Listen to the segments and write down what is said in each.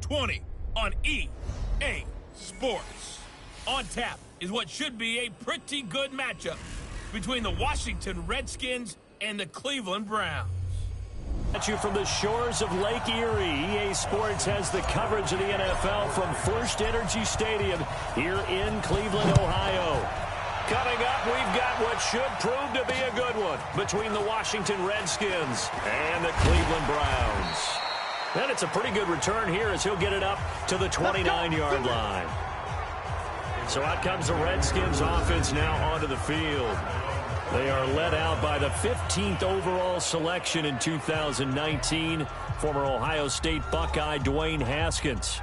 20 on EA Sports. On tap is what should be a pretty good matchup between the Washington Redskins and the Cleveland Browns. At you from the shores of Lake Erie, EA Sports has the coverage of the NFL from First Energy Stadium here in Cleveland, Ohio. Coming up, we've got what should prove to be a good one between the Washington Redskins and the Cleveland Browns. And it's a pretty good return here as he'll get it up to the 29-yard line. So out comes the Redskins offense now onto the field. They are led out by the 15th overall selection in 2019, former Ohio State Buckeye Dwayne Haskins.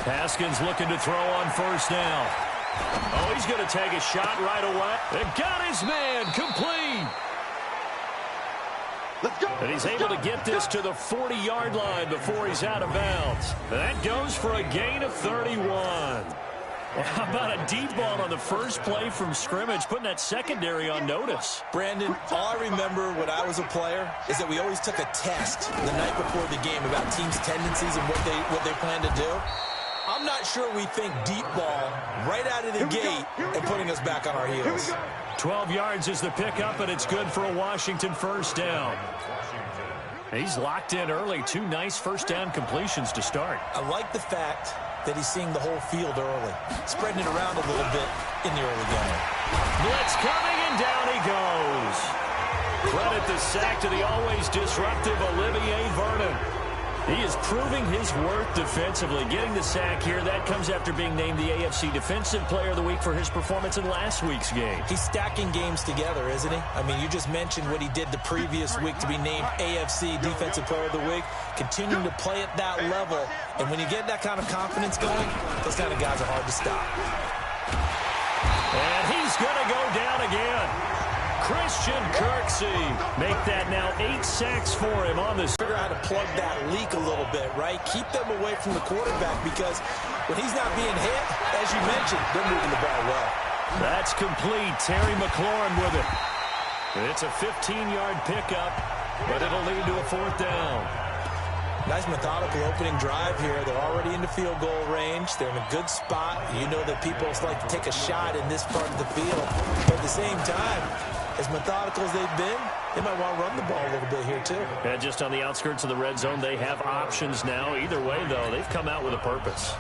Haskins looking to throw on first down. Oh, he's going to take a shot right away. And got his man complete. Let's go. And he's able to get this to the 40-yard line before he's out of bounds. That goes for a gain of 31. How about a deep ball on the first play from scrimmage, putting that secondary on notice? Brandon, all I remember when I was a player is that we always took a test the night before the game about teams' tendencies and what they plan to do. I'm not sure we think deep ball right out of the gate and putting us back on our heels. 12 yards is the pickup, and it's good for a Washington first down. He's locked in early. Two nice first down completions to start. I like the fact that he's seeing the whole field early, spreading it around a little bit in the early game. Blitz coming, and down he goes. Credit the sack to the always disruptive Olivier Vernon. He is proving his worth defensively, getting the sack here. That comes after being named the AFC Defensive Player of the Week for his performance in last week's game. He's stacking games together, isn't he? I mean, you just mentioned what he did the previous week to be named AFC Defensive Player of the Week, continuing to play at that level. And when you get that kind of confidence going, those kind of guys are hard to stop. And he's going to go down again. Christian Kirksey make that now 8 sacks for him on this. Figure out how to plug that leak a little bit, right? Keep them away from the quarterback because when he's not being hit, as you mentioned, they're moving the ball well. That's complete. Terry McLaurin with it. It's a 15-yard pickup, but it'll lead to a fourth down. Nice methodical opening drive here. They're already into field goal range. They're in a good spot. You know that people like to take a shot in this part of the field. But at the same time, as methodical as they've been, they might want to run the ball a little bit here too. Yeah, just on the outskirts of the red zone, they have options now. Either way, though, they've come out with a purpose.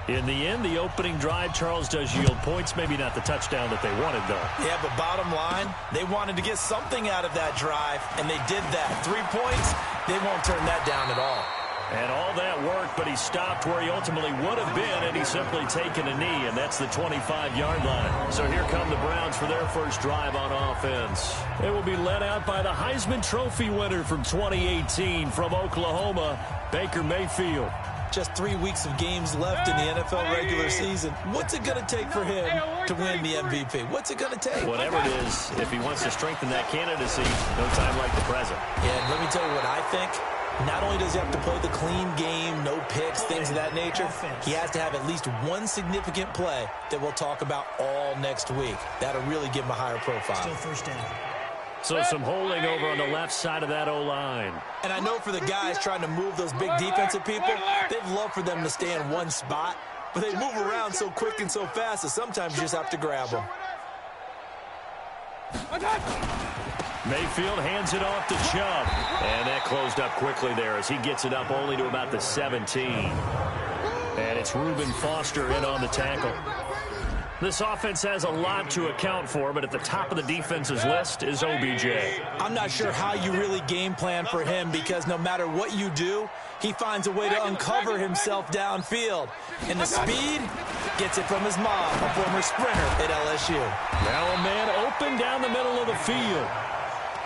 In the end, the opening drive, Charles, does yield points. Maybe not the touchdown that they wanted, though. Yeah, but bottom line, they wanted to get something out of that drive, and they did that. 3 points, they won't turn that down at all. And all that worked, but he stopped where he ultimately would have been, and he's simply taken a knee, and that's the 25-yard line. So here come the Browns for their first drive on offense. They will be led out by the Heisman Trophy winner from 2018 from Oklahoma, Baker Mayfield. Just 3 weeks of games left in the NFL regular season. What's it going to take for him to win the MVP? What's it going to take? Whatever it is, if he wants to strengthen that candidacy, no time like the present. Yeah, and let me tell you what I think. Not only does he have to play the clean game, no picks, things of that nature, he has to have at least one significant play that we'll talk about all next week. That'll really give him a higher profile. Still first down. So some holding over on the left side of that O-line. And I know for the guys trying to move those big defensive people, they'd love for them to stay in one spot, but they move around so quick and so fast that sometimes you just have to grab them. Mayfield hands it off to Chubb. And that closed up quickly there as he gets it up only to about the 17. And it's Reuben Foster in on the tackle. This offense has a lot to account for, but at the top of the defense's list is OBJ. I'm not sure how you really game plan for him because no matter what you do, he finds a way to uncover himself downfield. And the speed gets it from his mom, a former sprinter at LSU. Now a man open down the middle of the field.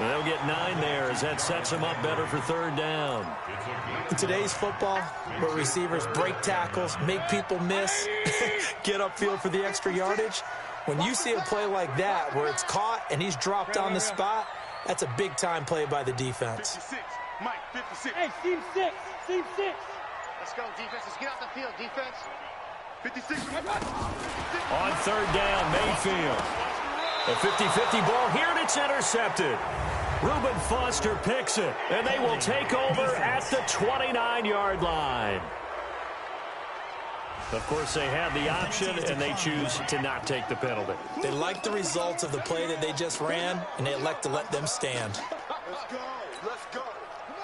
They'll get 9 there as that sets him up better for third down. In today's football, where receivers break tackles, make people miss, get upfield for the extra yardage, when you see a play like that where it's caught and he's dropped on the spot, That's a big-time play by the defense. 56. Mike, 56. Hey, team 6. Team 6. Let's go, defense. Let's get out the field, defense. 56. On third down, Mayfield. A 50-50 ball here, and it's intercepted. Reuben Foster picks it, and they will take over at the 29-yard line. Of course, they have the option, and they choose to not take the penalty. They like the results of the play that they just ran, and they elect to let them stand. Let's go. Let's go.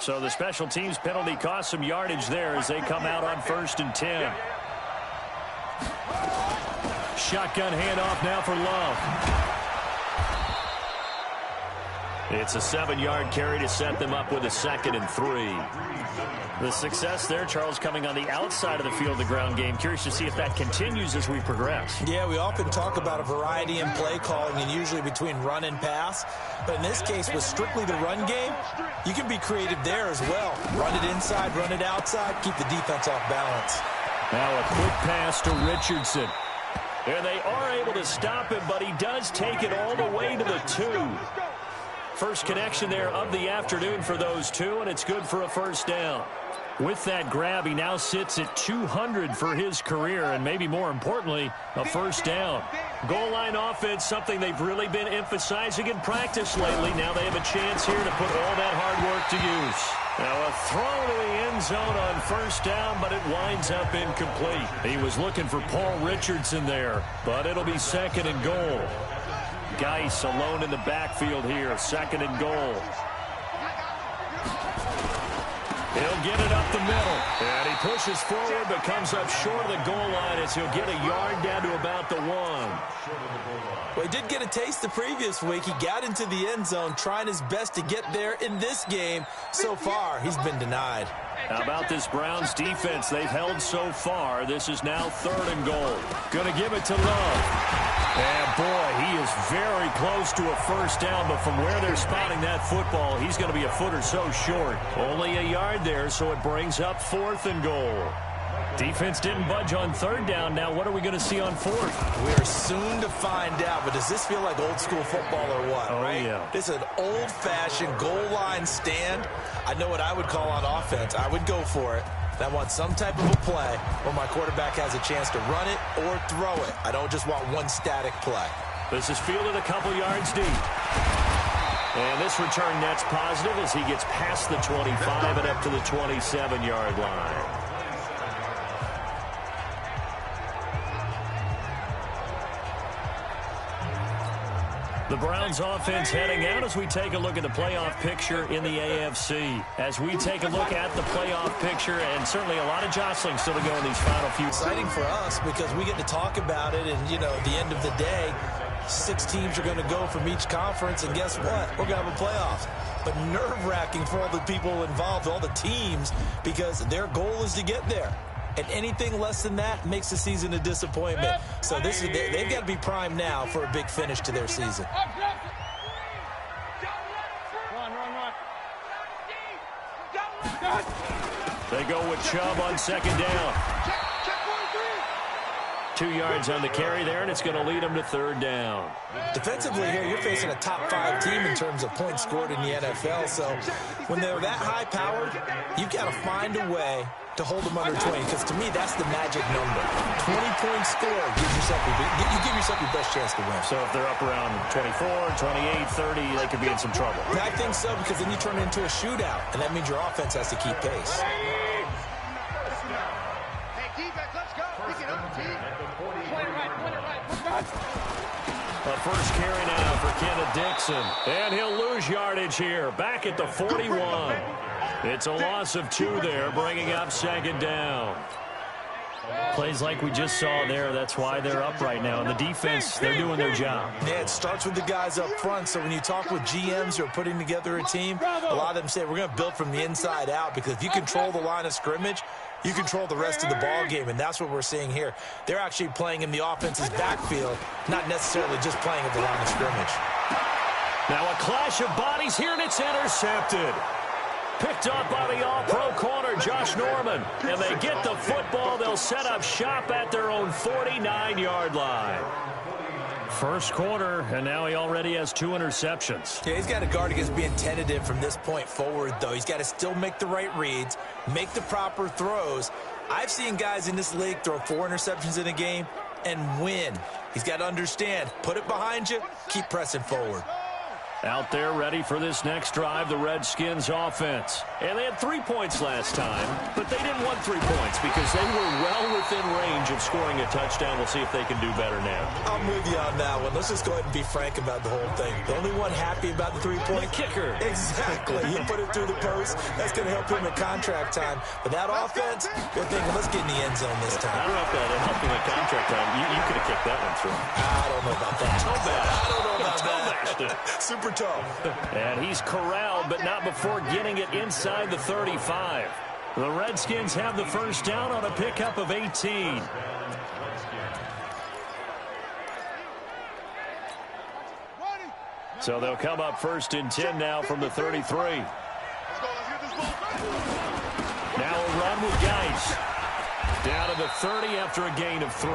So the special teams penalty cost some yardage there as they come out on 1st and 10. Shotgun handoff now for Love. It's a 7-yard carry to set them up with a 2nd and 3. The success there, Charles, coming on the outside of the field, the ground game. Curious to see if that continues as we progress. Yeah, we often talk about a variety in play calling and usually between run and pass. But in this case, with strictly the run game, you can be creative there as well. Run it inside, run it outside, keep the defense off balance. Now a quick pass to Richardson. And they are able to stop him, but he does take it all the way to the 2. First connection there of the afternoon for those two, and it's good for a 1st down. With that grab, he now sits at 200 for his career, and maybe more importantly, a 1st down. Goal line offense, something they've really been emphasizing in practice lately. Now they have a chance here to put all that hard work to use. Now a throw to the end zone on 1st down, but it winds up incomplete. He was looking for Paul Richardson there, but it'll be 2nd and goal. Geis alone in the backfield here, 2nd and goal. He'll get it up the middle. And he pushes forward but comes up short of the goal line as he'll get a yard down to about the 1. Well, he did get a taste the previous week. He got into the end zone trying his best to get there in this game. So far, he's been denied. How about this Browns defense? They've held so far. This is now 3rd and goal. Going to give it to Love. And, boy, he is very close to a 1st down, but from where they're spotting that football, he's going to be a foot or so short. Only a yard there, so it brings up 4th and goal. Defense didn't budge on 3rd down. Now what are we going to see on 4th? We're soon to find out, but does this feel like old school football or what, right? Yeah. This is an old-fashioned goal line stand. I know what I would call on offense. I would go for it. I want some type of a play where my quarterback has a chance to run it or throw it. I don't just want one static play. This is fielded a couple yards deep. And this return net's positive as he gets past the 25 and up to the 27-yard line. The Browns offense heading out as we take a look at the playoff picture in the AFC. As we take a look at the playoff picture, and certainly a lot of jostling still to go in these final few. Exciting for us because we get to talk about it, and, you know, at the end of the day, 6 teams are going to go from each conference, and guess what? We're going to have a playoff. But nerve-wracking for all the people involved, all the teams, because their goal is to get there. And anything less than that makes the season a disappointment. So this is they've got to be primed now for a big finish to their season. They go with Chubb on 2nd down. 2 yards on the carry there, and it's going to lead them to 3rd down. Defensively here, you're facing a top-5 team in terms of points scored in the NFL. So when they're that high-powered, you've got to find a way to hold them under 20, because to me, that's the magic number. 20-point score gives yourself you give yourself your best chance to win. So if they're up around 24, 28, 30, they could be in some trouble. And I think so, because then you turn it into a shootout, and that means your offense has to keep pace. Hey, defense, let's go. Pick it up, team. A first carry now for Kenneth Dixon. And he'll lose yardage here. Back at the 41. It's a loss of 2 there, bringing up 2nd down. Plays like we just saw there, that's why they're up right now. And the defense, they're doing their job. Yeah, it starts with the guys up front. So when you talk with GMs who are putting together a team, a lot of them say we're going to build from the inside out, because if you control the line of scrimmage, you control the rest of the ball game, and that's what we're seeing here. They're actually playing in the offense's backfield, not necessarily just playing at the line of scrimmage. Now a clash of bodies here, and it's intercepted. Picked up by the all-pro corner, Josh Norman. And they get the football. They'll set up shop at their own 49-yard line. First quarter, and now he already has 2 interceptions. Yeah, he's got to guard against being tentative from this point forward, though. He's got to still make the right reads, make the proper throws. I've seen guys in this league throw 4 interceptions in a game and win. He's got to understand, put it behind you, keep pressing forward. Out there ready for this next drive, the Redskins offense. And they had 3 points last time, but they didn't want 3 points because they were well within range of scoring a touchdown. We'll see if they can do better now. I'm with you on that one. Let's just go ahead and be frank about the whole thing. The only one happy about the 3-point kicker. Exactly. He put it through the post. That's going to help him at contract time. But that offense, they're thinking, let's get in the end zone this time. I don't know if that helped him at contract time. You could have kicked that one through. I don't know about that. Toe bash. I don't know about Toe that. bashed it. Super tough. And he's corralled, but not before getting it inside the 35. The Redskins have the first down on a pickup of 18. So they'll come up first and 10 now from the 33. Now a run with Geis. Down to the 30 after a gain of 3.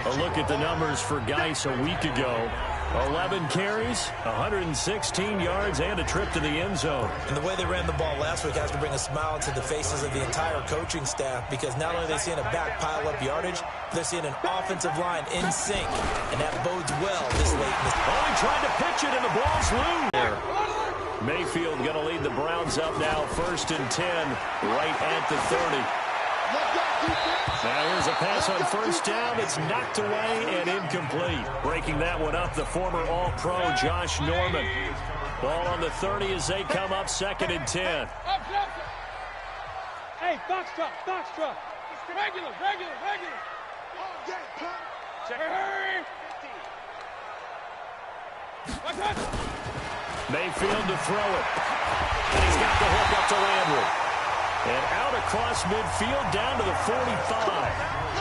A look at the numbers for Geis a week ago. 11 carries, 116 yards, and a trip to the end zone. And the way they ran the ball last week has to bring a smile to the faces of the entire coaching staff, because not only are they seeing a back pile up yardage, they're seeing an offensive line in sync, and that bodes well this late in the... Oh, he tried to pitch it, and the ball's loose. Mayfield going to lead the Browns up now, first and 10, right at the 30. Now here's a pass on first down. It's knocked away and incomplete. Breaking that one up, the former All-Pro Josh Norman. Ball on the 30 as they come up, second and 10. Hey, Foxtrot. Regular. Check. Hurry. Mayfield to throw it. And he's got the hook up to Landry. And out across midfield down to the 45.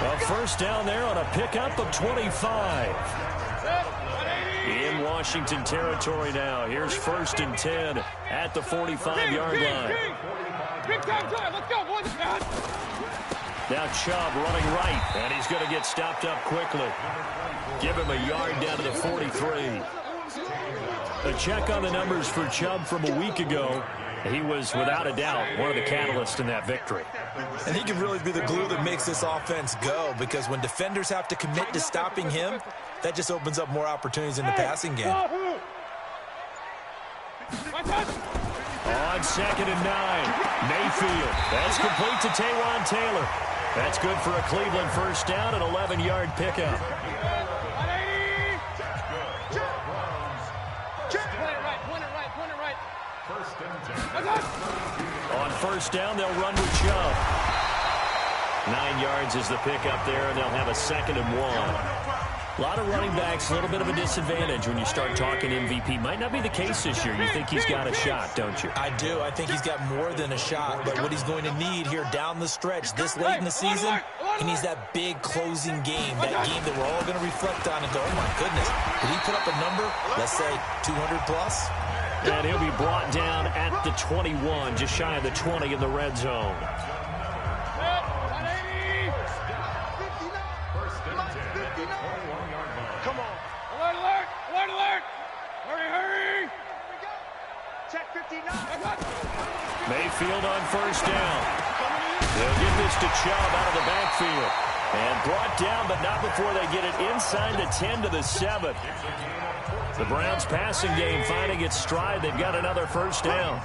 A first down there on a pickup of 25. In Washington territory now. Here's first and 10 at the 45-yard line. Big time drive. Let's go, boys. Now Chubb running right, and he's going to get stopped up quickly. Give him a yard down to the 43. A check on the numbers for Chubb from a week ago. He was, without a doubt, one of the catalysts in that victory. And he can really be the glue that makes this offense go, because when defenders have to commit to stopping him, that just opens up more opportunities in the passing game. On second and 9, Mayfield. That's complete to Taywan Taylor. That's good for a Cleveland first down, an 11-yard pickup. On first down, they'll run with Chubb. 9 yards is the pickup there, and they'll have a second and 1. A lot of running backs, a little bit of a disadvantage when you start talking MVP. Might not be the case this year. You think he's got a shot, don't you? I do. I think he's got more than a shot. But what he's going to need here down the stretch this late in the season, he needs that big closing game, that game that we're all going to reflect on and go, oh, my goodness, did he put up a number, let's say 200 plus? And he'll be brought down at the 21, just shy of the 20 in the red zone. Come on. Alert. Hurry. Check 59. Mayfield on first down. They'll give this to Chubb out of the backfield. And brought down, but not before they get it inside the 10 to the 7. The Browns passing game finding its stride. They've got another first down.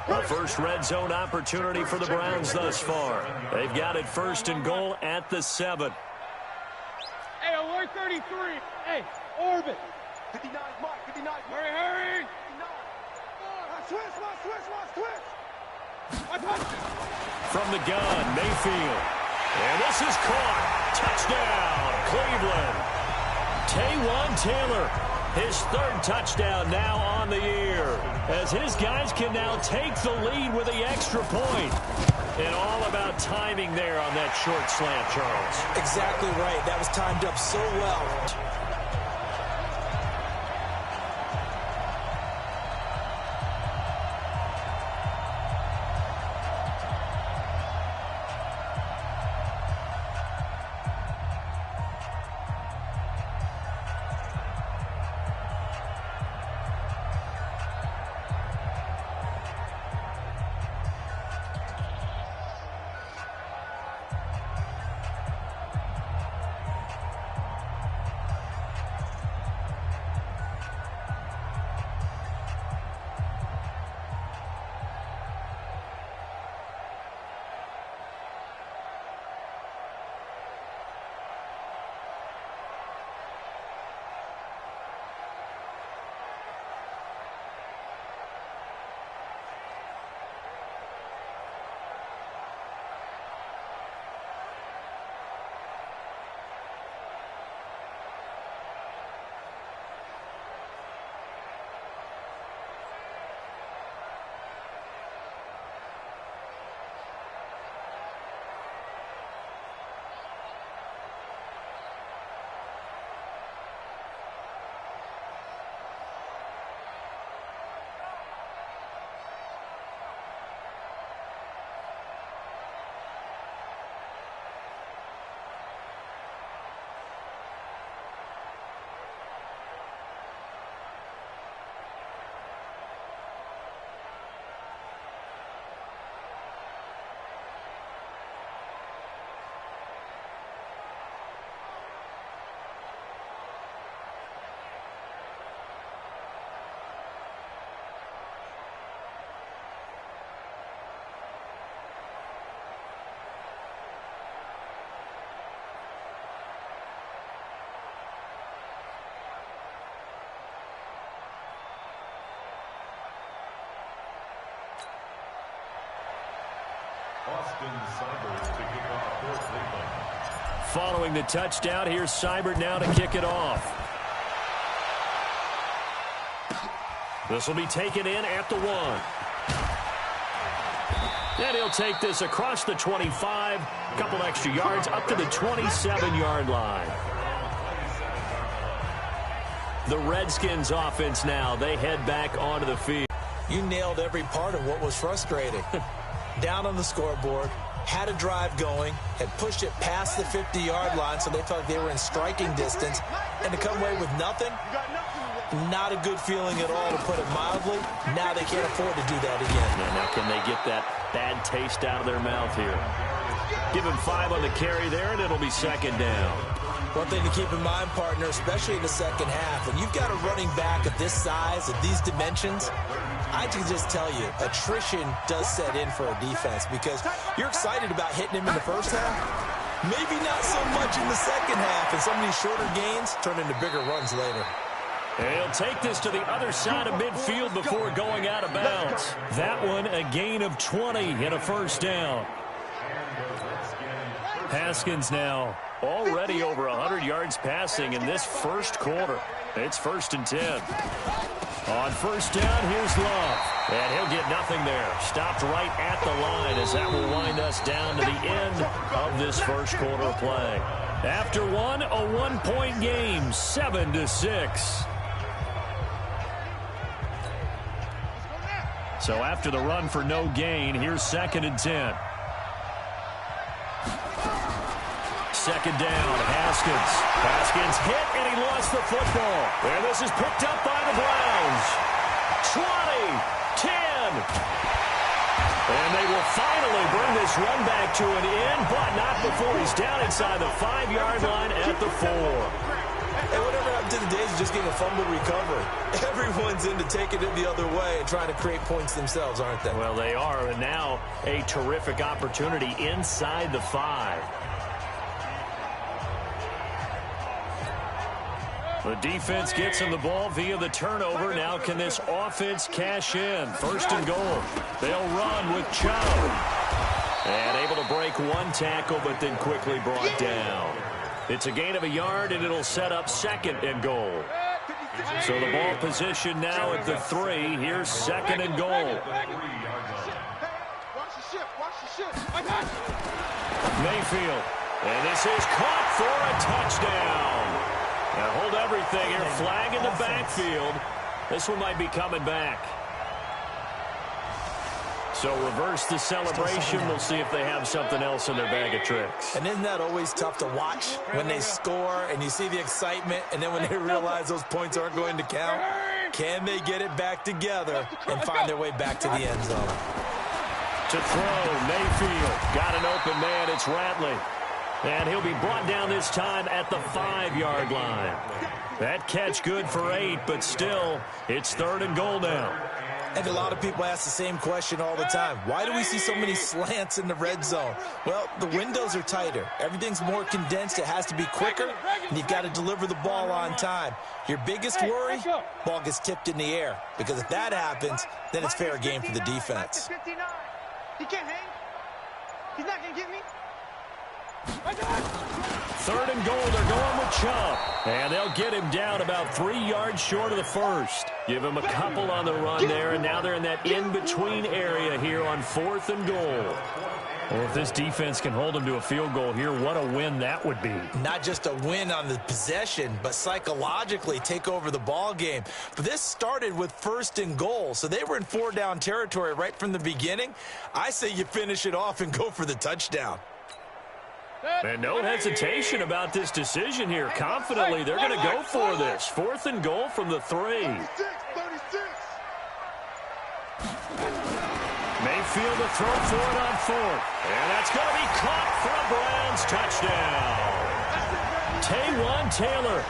A first red zone opportunity for the Browns thus far. They've got it first and goal at the 7. Hey, alert 33. Hey, orbit. 59, Mark, 59. Hurry. 59. Switch. From the gun, Mayfield. And this is caught. Touchdown, Cleveland. Taywan Taylor, his third touchdown now on the year, as his guys can now take the lead with the extra point. And all about timing there on that short slant, Charles. Exactly right. That was timed up so well. Following the touchdown, here's Seibert now to kick it off. This will be taken in at the 1. And he'll take this across the 25, a couple extra yards up to the 27-yard line. The Redskins offense now, they head back onto the field. You nailed every part of what was frustrating. Down on the scoreboard, had a drive going, had pushed it past the 50-yard line, so they felt they were in striking distance, and to come away with nothing, not a good feeling at all, to put it mildly. Now they can't afford to do that again. Yeah, now can they get that bad taste out of their mouth here? Give him 5 on the carry there, and it'll be second down. One thing to keep in mind, partner, especially in the second half, when you've got a running back of this size, of these dimensions, I can just tell you, attrition does set in for a defense, because you're excited about hitting him in the first half. Maybe not so much in the second half, and some of these shorter gains turn into bigger runs later. He'll take this to the other side of midfield before going out of bounds. That one, a gain of 20 and a first down. Haskins now already over 100 yards passing in this first quarter. It's 1st and 10. On first down, here's Love. And he'll get nothing there. Stopped right at the line as that will wind us down to the end of this first quarter play. After one, a 1-point game, 7-6. So after the run for no gain, here's 2nd and 10. Second down, Haskins. Haskins hit, and he lost the football. And this is picked up by the Browns. 20, 10. And they will finally bring this run back to an end, but not before he's down inside the 5-yard line at the 4. And whatever happened to the days of just getting a fumble recovery? Everyone's into taking it the other way and trying to create points themselves, aren't they? Well, they are, and now a terrific opportunity inside the 5. The defense gets him the ball via the turnover. Now can this offense cash in? 1st and goal. They'll run with Chubb. And able to break one tackle, but then quickly brought down. It's a gain of a yard, and it'll set up 2nd and goal. So the ball position now at the 3. Here's 2nd and goal. Mayfield. And this is caught for a touchdown. Now hold everything here. Flag in the backfield. This one might be coming back. So reverse the celebration. We'll see if they have something else in their bag of tricks. And isn't that always tough to watch when they score and you see the excitement, and then when they realize those points aren't going to count? Can they get it back together and find their way back to the end zone? To throw, Mayfield. Got an open man. It's Ratley. And he'll be brought down this time at the 5-yard line. That catch good for 8, but still, it's 3rd and goal now. And a lot of people ask the same question all the time. Why do we see so many slants in the red zone? Well, the windows are tighter. Everything's more condensed. It has to be quicker, and you've got to deliver the ball on time. Your biggest worry, ball gets tipped in the air. Because if that happens, then it's fair game for the defense. He can't hang. He's not going to get me. 3rd and goal. They're going with Chubb. And they'll get him down about 3 yards short of the 1st. Give him a couple on the run there, and now they're in that in-between area here on 4th and goal. Well, if this defense can hold them to a field goal here, what a win that would be. Not just a win on the possession, but psychologically take over the ball game. But this started with 1st and goal, so they were in 4-down territory right from the beginning. I say you finish it off and go for the touchdown. And no hesitation about this decision here. Confidently, they're going to go for this. 4th and goal from the 3. Mayfield to throw for it on 4th. And that's going to be caught for a Browns touchdown. Taywan Taylor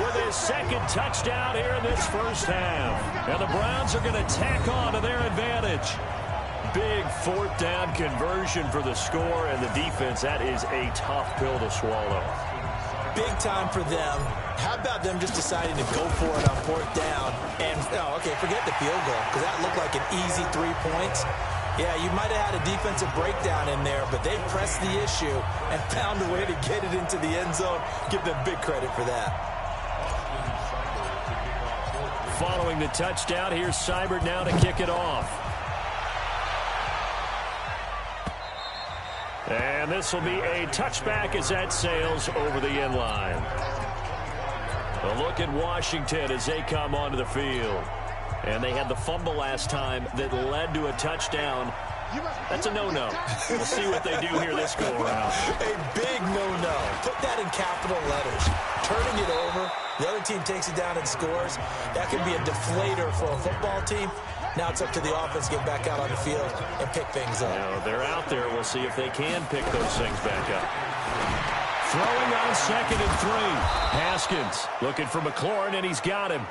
with his 2nd touchdown here in this first half. And the Browns are going to tack on to their advantage. Big 4th down conversion for the score, and the defense, that is a tough pill to swallow. Big time for them. How about them just deciding to go for it on 4th down? And, oh, okay, forget the field goal, because that looked like an easy 3 points. Yeah, you might have had a defensive breakdown in there, but they pressed the issue and found a way to get it into the end zone. Give them big credit for that. Following the touchdown, here's Seibert now to kick it off. And this will be a touchback as that sails over the end line. A look at Washington as they come onto the field. And they had the fumble last time that led to a touchdown. That's a no-no. We'll see what they do here this go-around. A big no-no. Put that in capital letters. Turning it over, the other team takes it down and scores. That could be a deflator for a football team. Now it's up to the offense to get back out on the field and pick things up. Now, they're out there. We'll see if they can pick those things back up. Throwing on 2nd and 3. Haskins looking for McLaurin, and he's got him.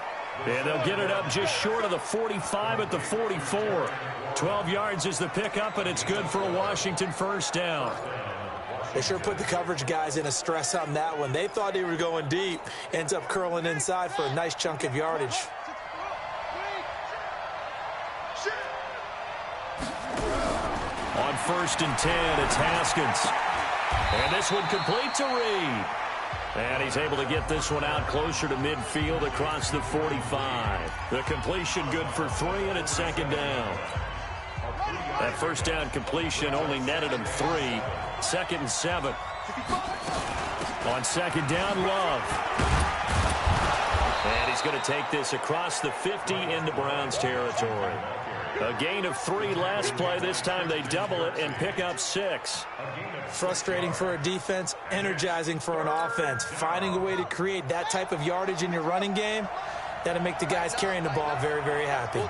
And they'll get it up just short of the 45 at the 44. 12 yards is the pickup, and it's good for a Washington first down. They sure put the coverage guys in a stress on that one. They thought they were going deep. Ends up curling inside for a nice chunk of yardage. On 1st and 10, it's Haskins. And this one complete to Reed. And he's able to get this one out closer to midfield across the 45. The completion good for 3, and it's 2nd down. That first down completion only netted him 3. 2nd and 7. On 2nd down, Love. And he's going to take this across the 50 into Browns territory. A gain of 3 last play. This time they double it and pick up 6. Frustrating for a defense, energizing for an offense. Finding a way to create that type of yardage in your running game, that'll make the guys carrying the ball very, very happy.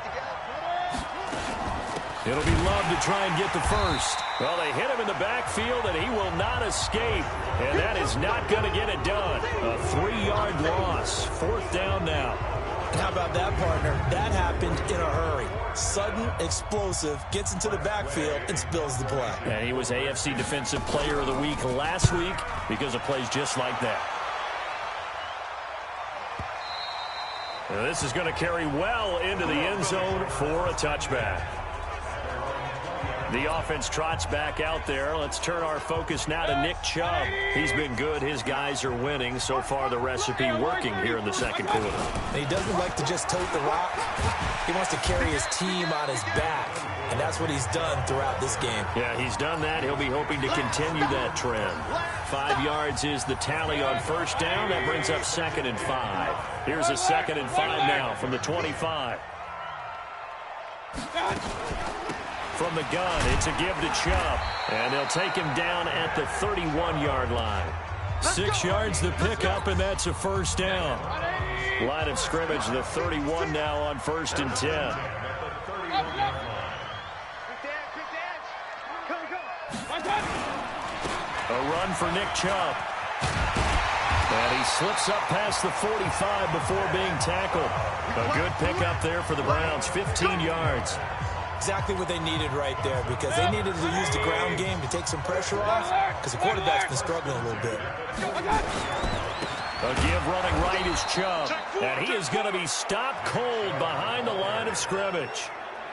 It'll be Love to try and get the first. Well, they hit him in the backfield, and he will not escape. And that is not going to get it done. A 3-yard loss. 4th down now. How about that, partner? That happened in a hurry. Sudden, explosive, gets into the backfield, and spills the play. And he was AFC Defensive Player of the Week last week because of plays just like that. And this is going to carry well into the end zone for a touchback. The offense trots back out there. Let's turn our focus now to Nick Chubb. He's been good. His guys are winning. So far, the recipe working here in the 2nd quarter. He doesn't like to just tote the rock. He wants to carry his team on his back, and that's what he's done throughout this game. Yeah, he's done that. He'll be hoping to continue that trend. 5 yards is the tally on 1st down. That brings up 2nd and 5. Here's a 2nd and 5 now from the 25. From the gun, it's a give to Chubb. And they'll take him down at the 31-yard line. 6 yards the pickup, and that's a 1st down. Line of scrimmage, the 31 now on 1st and 10. A run for Nick Chubb. And he slips up past the 45 before being tackled. A good pickup there for the Browns, 15 yards. Exactly what they needed right there, because they needed to use the ground game to take some pressure off, because the quarterback's been struggling a little bit. A give running right is Chubb, and he is going to be stopped cold behind the line of scrimmage.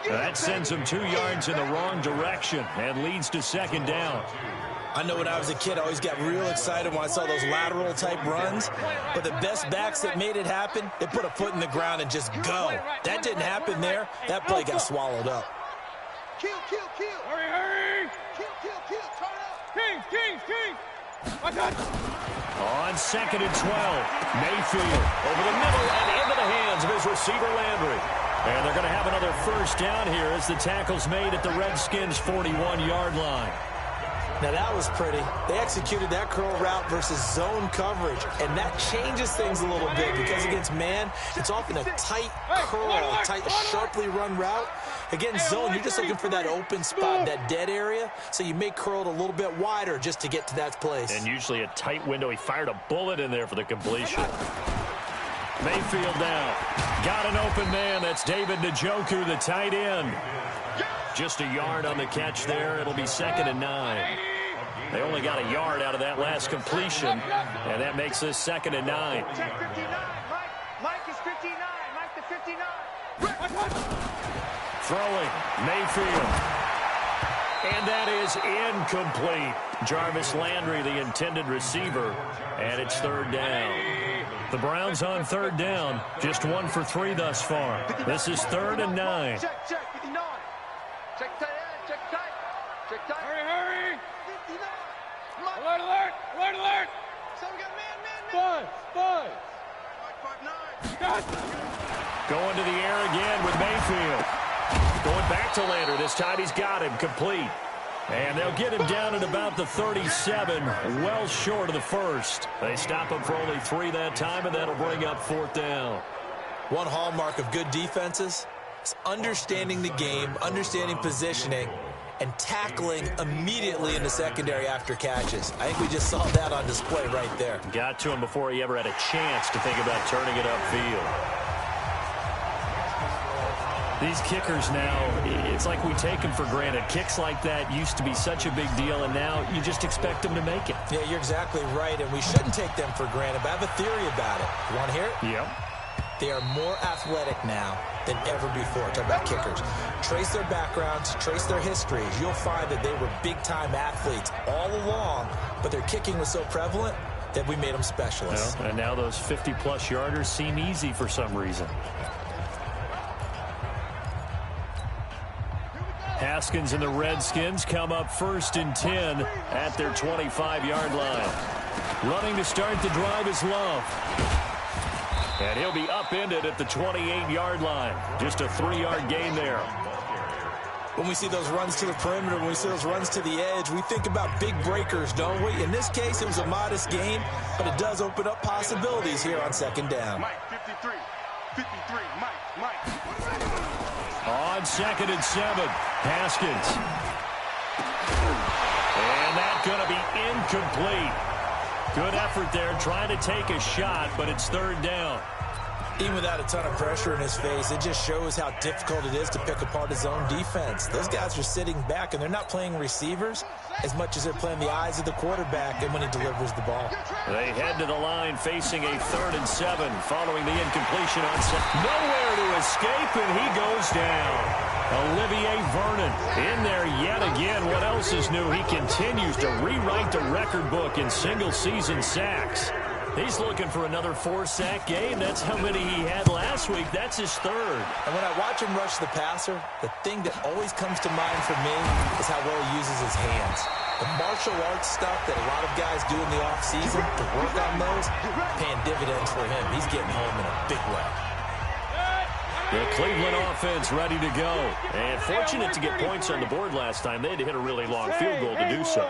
That sends him 2 yards in the wrong direction and leads to 2nd down. I know when I was a kid, I always got real excited when I saw those lateral-type runs. But the best backs that made it happen, they put a foot in the ground and just go. That didn't happen there. That play got swallowed up. Kill. Hurry. Kill. Turn up. King. On 2nd and 12, Mayfield over the middle and into the hands of his receiver Landry. And they're going to have another 1st down here as the tackle's made at the Redskins' 41-yard line. Now, that was pretty. They executed that curl route versus zone coverage, and that changes things a little bit because against man, it's often a tight curl, tight, sharply run route. Against zone, you're just looking for that open spot, that dead area, so you may curl it a little bit wider just to get to that place. And usually a tight window. He fired a bullet in there for the completion. Mayfield now. Got an open man. That's David Njoku, the tight end. Just a yard on the catch there. It'll be 2nd and 9. They only got a yard out of that last completion, and that makes this 2nd and 9. Check 59. Mike is 59. Mike the 59. Throwing, Mayfield. And that is incomplete. Jarvis Landry, the intended receiver, and it's third down. The Browns on third down, just 1 for 3 thus far. This is 3rd and 9. Check, 59. Check tight end, check tight. Check tight. Hurry. 59. Alert, alert, alert, alert. So we got man. Five. 5-9. Going to the air again with Mayfield. Going back to Landry. This time he's got him complete. And they'll get him down at about the 37, well short of the first. They stop him for only 3 that time, and that'll bring up 4th down. One hallmark of good defenses is understanding the game, understanding positioning, and tackling immediately in the secondary after catches. I think we just saw that on display right there. Got to him before he ever had a chance to think about turning it upfield. These kickers now, it's like we take them for granted. Kicks like that used to be such a big deal, and now you just expect them to make it. Yeah, you're exactly right, and we shouldn't take them for granted, but I have a theory about it. You want to hear it? Yep. They are more athletic now than ever before. Talk about kickers. Trace their backgrounds, trace their histories. You'll find that they were big-time athletes all along, but their kicking was so prevalent that we made them specialists. Well, and now those 50-plus yarders seem easy for some reason. Haskins and the Redskins come up 1st and 10 at their 25-yard line. Running to start the drive is Love. And he'll be upended at the 28-yard line. Just a 3-yard gain there. When we see those runs to the perimeter, when we see those runs to the edge, we think about big breakers, don't we? In this case, it was a modest gain, but it does open up possibilities here on 2nd down. Mike, 53. Mike. On 2nd and 7, Haskins. And that's going to be incomplete. Good effort there, trying to take a shot, but it's 3rd down. Even without a ton of pressure in his face, it just shows how difficult it is to pick apart his own defense. Those guys are sitting back, and they're not playing receivers as much as they're playing the eyes of the quarterback and when he delivers the ball. They head to the line facing a 3rd and 7 following the incompletion on set. Nowhere to escape, and he goes down. Olivier Vernon in there yet again. What else is new? He continues to rewrite the record book in single-season sacks. He's looking for another 4-sack game. That's how many he had last week. That's his 3rd. And when I watch him rush the passer, the thing that always comes to mind for me is how well he uses his hands. The martial arts stuff that a lot of guys do in the offseason to work on those, paying dividends for him. He's getting home in a big way. The Cleveland offense ready to go. And fortunate to get points on the board last time. They had to hit a really long field goal to do so.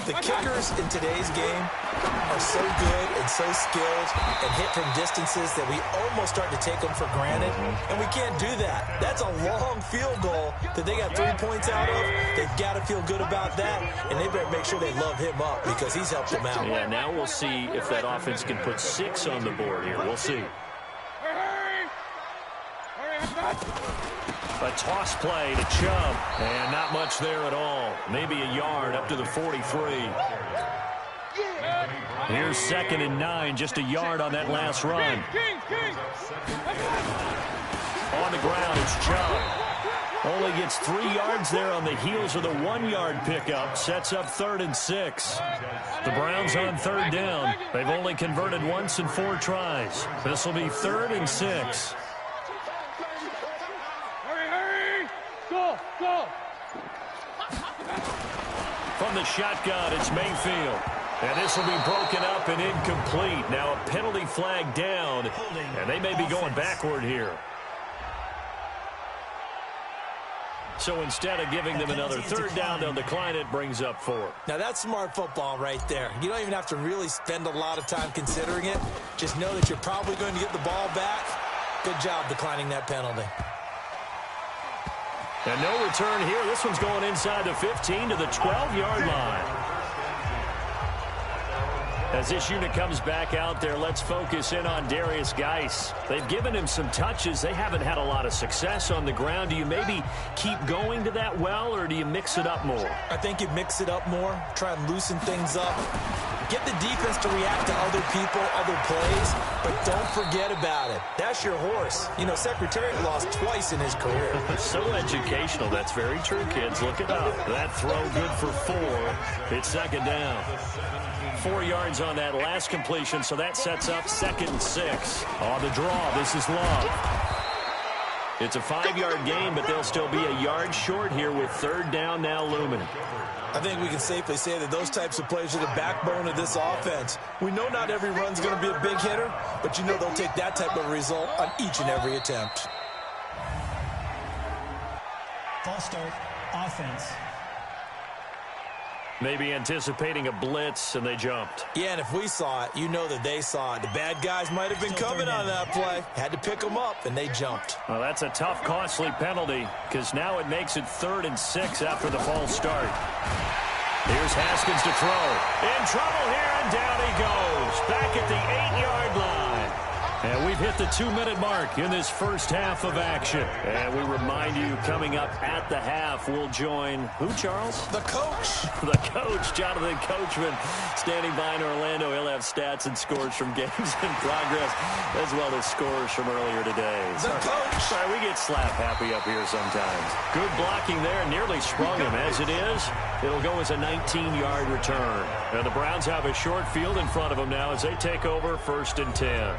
The kickers in today's game are so good and so skilled and hit from distances that we almost start to take them for granted, and we can't do that. That's a long field goal that they got 3 points out of. They've got to feel good about that, and they better make sure they love him up because he's helped them out. Yeah, now we'll see if that offense can put 6 on the board here. We'll see. A toss play to Chubb, and not much there at all. Maybe a yard up to the 43. Here's 2nd and 9, just a yard on that last run. On the ground, it's Chubb. Only gets 3 yards there on the heels of the 1-yard pickup. Sets up 3rd and 6. The Browns on 3rd down. They've only converted once in 4 tries. This will be 3rd and 6. Go! From the shotgun, it's Mayfield. And this will be broken up and incomplete. Now a penalty flag down, and they may be going backward here. So instead of giving them another 3rd down, they'll decline it, brings up 4. Now that's smart football right there. You don't even have to really spend a lot of time considering it. Just know that you're probably going to get the ball back. Good job declining that penalty. And no return here. This one's going inside the 15 to the 12-yard line. As this unit comes back out there, let's focus in on Darius Geis. They've given him some touches. They haven't had a lot of success on the ground. Do you maybe keep going to that well, or do you mix it up more? I think you mix it up more, try and loosen things up. Get the defense to react to other people, other plays, but don't forget about it. That's your horse. You know, Secretariat lost twice in his career. So educational. That's very true, kids. Look it up. That throw good for 4. It's second down. 4 yards on that last completion, so that sets up 2nd and 6. On the draw, this is Love. It's a 5-yard gain, but they'll still be a yard short here with 3rd down now looming. I think we can safely say that those types of plays are the backbone of this offense. We know not every run's going to be a big hitter, but you know they'll take that type of result on each and every attempt. False start, offense. Maybe anticipating a blitz, and they jumped. Yeah, and if we saw it, you know that they saw it. The bad guys might have been coming on that play. Had to pick them up, and they jumped. Well, that's a tough, costly penalty, because now it makes it 3rd and 6 after the false start. Here's Haskins to throw. In trouble here, and down he goes. Back at the 8-yard line. And we've hit the 2-minute mark in this first half of action. And we remind you, coming up at the half, we'll join who, Charles? The coach. The coach, Jonathan Coachman, standing by in Orlando. He'll have stats and scores from games in progress, as well as scores from earlier today. The coach. Sorry, we get slap happy up here sometimes. Good blocking there, nearly sprung him. As it is, it'll go as a 19-yard return. And the Browns have a short field in front of them now as they take over 1st and 10.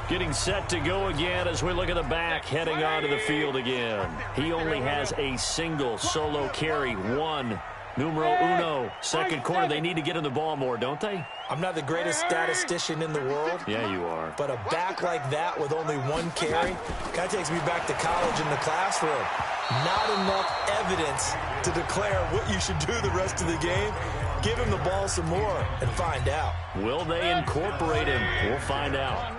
Getting set to go again as we look at the back, heading onto the field again. He only has a single solo carry, 1. Numero uno, 2nd quarter. They need to get him the ball more, don't they? I'm not the greatest statistician in the world. Yeah, you are. But a back like that with only 1 carry kind of takes me back to college in the classroom. Not enough evidence to declare what you should do the rest of the game. Give him the ball some more and find out. Will they incorporate him? We'll find out.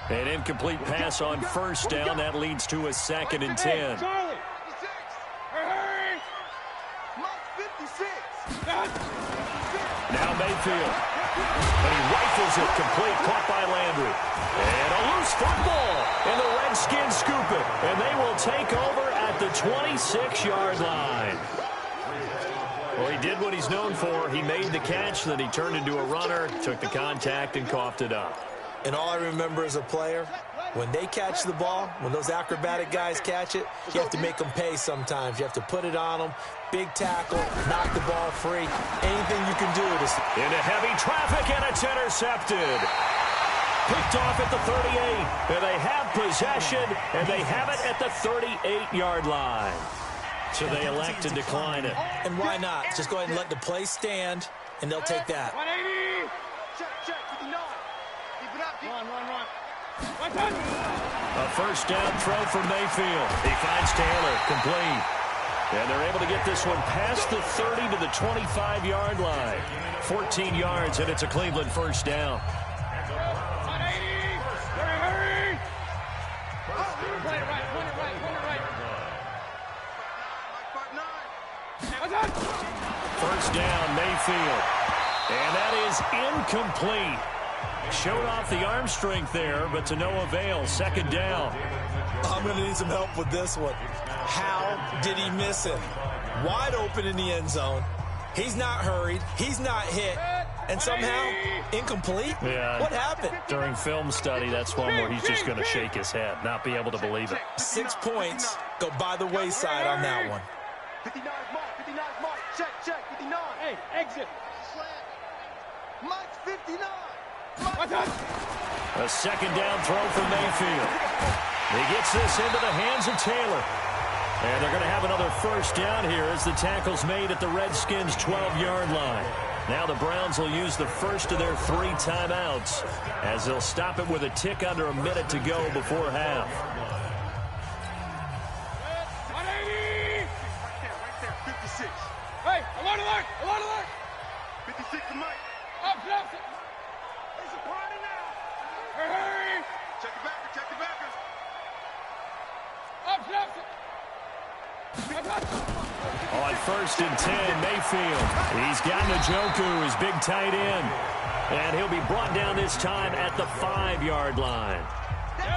An incomplete pass on 1st down. That leads to a 2nd and 10. Now Mayfield. And he rifles it complete, caught by Landry. And a loose football. And the Redskins scoop it. And they will take over at the 26-yard line. Well, he did what he's known for. He made the catch, then he turned into a runner, took the contact, and coughed it up. And all I remember as a player, when they catch the ball, when those acrobatic guys catch it, you have to make them pay sometimes. You have to put it on them. Big tackle, knock the ball free. Anything you can do to... Into heavy traffic, and it's intercepted. Picked off at the 38. And they have possession, and they have it at the 38-yard line. So they elect to decline it. And why not? Just go ahead and let the play stand, and they'll take that. 180. Check, 59. Run. A 1st down throw from Mayfield. He finds Taylor, complete. And they're able to get this one past the 30 to the 25-yard line. 14 yards, and it's a Cleveland 1st down. 180. Hurry. Right. 1st down, Mayfield. And that is incomplete. Showed off the arm strength there, but to no avail. 2nd down. I'm going to need some help with this one. How did he miss it? Wide open in the end zone. He's not hurried. He's not hit. And somehow, incomplete? Yeah. What happened? During film study, that's one where he's just going to shake his head, not be able to believe it. 6 points go by the wayside on that one. 59 mark. Check, 59. Hey, exit. Mike's 59. A 2nd down throw from Mayfield. He gets this into the hands of Taylor. And they're going to have another 1st down here as the tackle's made at the Redskins' 12-yard line. Now the Browns will use the first of their 3 timeouts as they'll stop it with a tick under a minute to go before half. 180. Right there, 56. Hey, alert. 56 to Mike. Up. It's a party now. Hurry. Check the backers. Up. On 1st and 10, Mayfield. He's got Njoku, his big tight end. And he'll be brought down this time at the 5-yard line.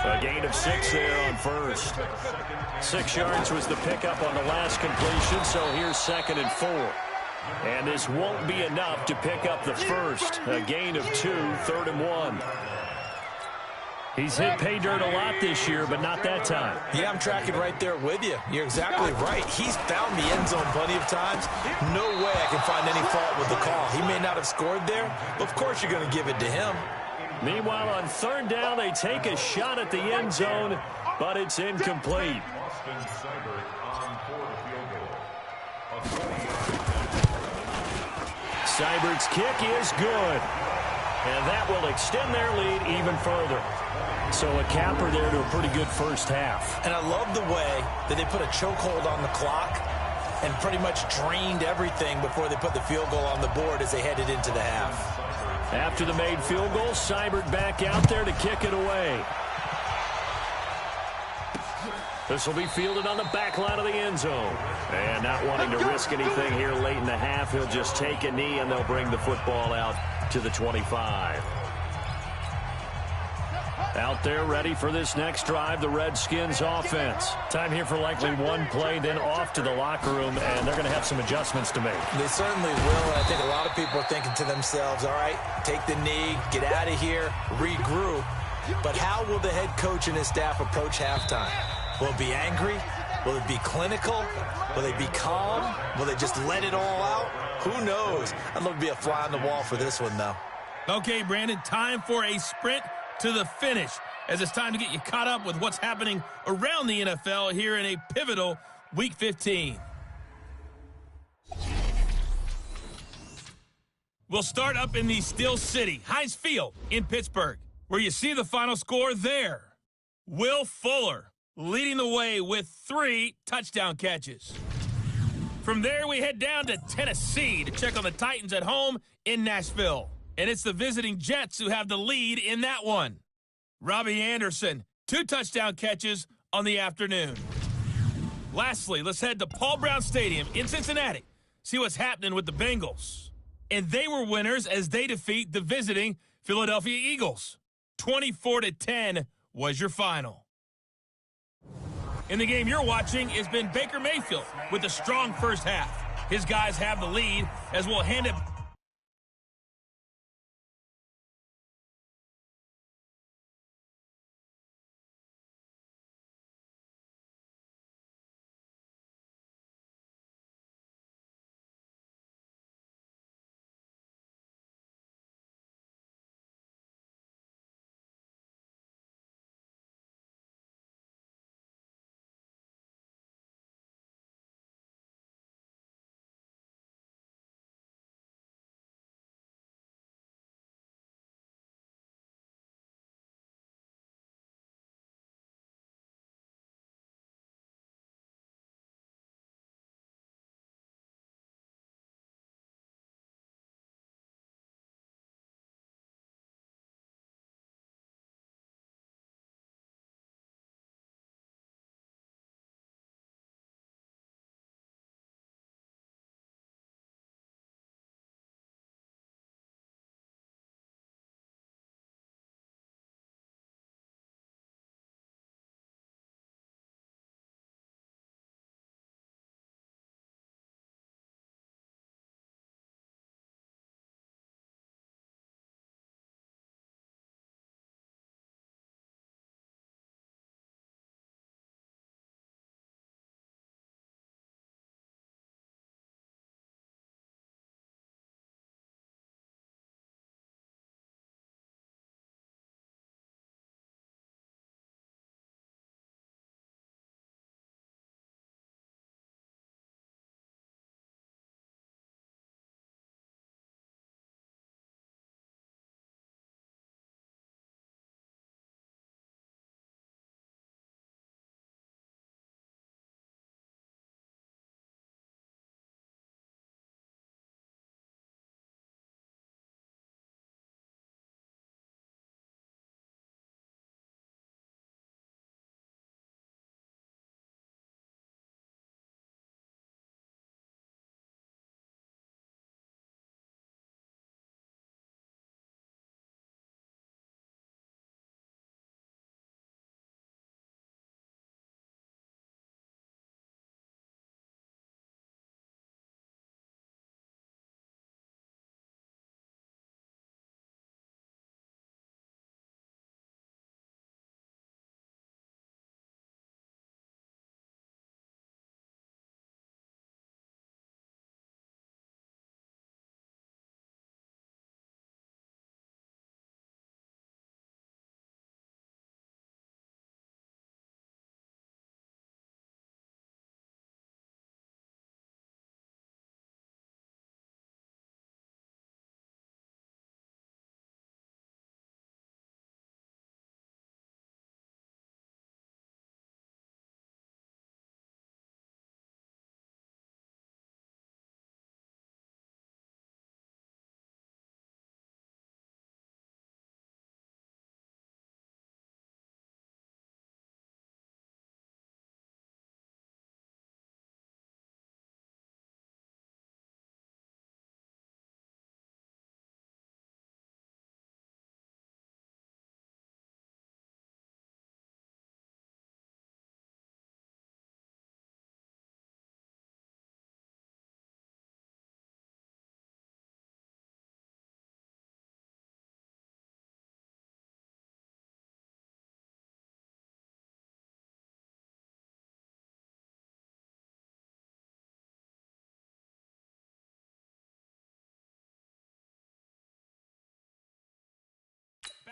A gain of 6 there on first. 6 yards was the pickup on the last completion, so here's 2nd and 4. And this won't be enough to pick up the first. A gain of 2, 3rd and 1. He's hit pay dirt a lot this year, but not that time. Yeah, I'm tracking right there with you. You're exactly right. He's found the end zone plenty of times. No way I can find any fault with the call. He may not have scored there, but of course you're going to give it to him. Meanwhile, on 3rd down, they take a shot at the end zone, but it's incomplete. Seibert's kick is good. And that will extend their lead even further. So a capper there to a pretty good first half. And I love the way that they put a chokehold on the clock and pretty much drained everything before they put the field goal on the board as they headed into the half. After the made field goal, Seibert back out there to kick it away. This will be fielded on the back line of the end zone. And not wanting to risk anything here late in the half, he'll just take a knee and they'll bring the football out to the 25. Out there ready for this next drive, the Redskins offense. Time here for likely one play, then off to the locker room, and they're going to have some adjustments to make. They certainly will, and I think a lot of people are thinking to themselves, all right, take the knee, get out of here, regroup. But how will the head coach and his staff approach halftime? Will it be angry? Will it be clinical? Will they be calm? Will they just let it all out? Who knows? I'd love to be a fly on the wall for this one, though. Okay, Brandon, time for a sprint to the finish, as it's time to get you caught up with what's happening around the NFL here in a pivotal Week 15. We'll start up in the Steel City, Heinz Field in Pittsburgh, where you see the final score there. Will Fuller leading the way with 3 touchdown catches. From there, we head down to Tennessee to check on the Titans at home in Nashville. And it's the visiting Jets who have the lead in that one. Robbie Anderson, 2 touchdown catches on the afternoon. Lastly, let's head to Paul Brown Stadium in Cincinnati. See what's happening with the Bengals. And they were winners as they defeat the visiting Philadelphia Eagles. 24-10 was your final. In the game you're watching has been Baker Mayfield with a strong first half. His guys have the lead as we'll hand it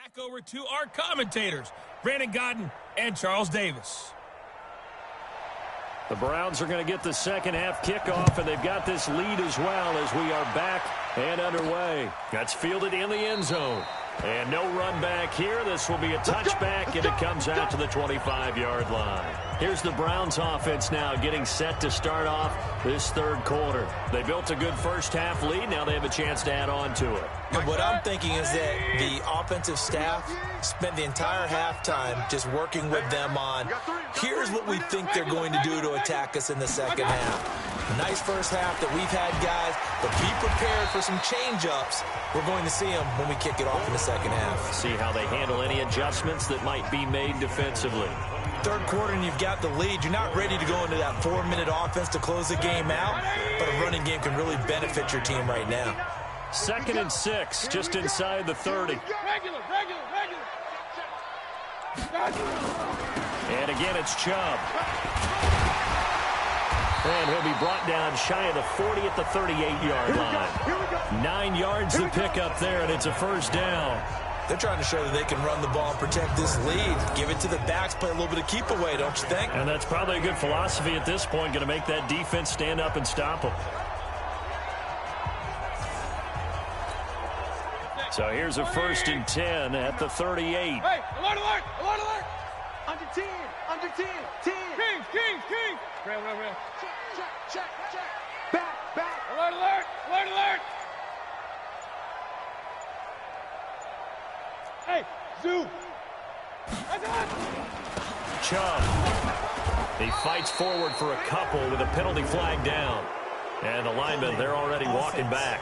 back over to our commentators, Brandon Godden and Charles Davis. The Browns are going to get the second half kickoff, and they've got this lead as well as we are back and underway. That's fielded in the end zone. And no run back here. This will be a touchback, and it comes out to the 25-yard line. Here's the Browns offense now getting set to start off this third quarter. They built a good first half lead. Now they have a chance to add on to it. And what I'm thinking is that the offensive staff spent the entire halftime just working with them on, here's what we think they're going to do to attack us in the second half. Nice first half that we've had, guys, but be prepared for some change-ups. We're going to see them when we kick it off in the second half. See how they handle any adjustments that might be made defensively. Third quarter and you've got the lead. You're not ready to go into that 4-minute offense to close the game out, but a running game can really benefit your team right now. 2nd and 6, just inside the 30. Regular. And again, it's Chubb. And he'll be brought down shy of the 40 at the 38-yard line. 9 yards to pick up there, and it's a first down. They're trying to show that they can run the ball and protect this lead. Give it to the backs, play a little bit of keep away, don't you think? And that's probably a good philosophy at this point, going to make that defense stand up and stop them. So here's a 1st and 10 at the 38. Hey, alert! Under 10, 10. King. Rail. Check. Back. Alert. Hey, zoom. That's it. Chubb. He fights forward for a couple with a penalty flag down. And the linemen, they're already walking back.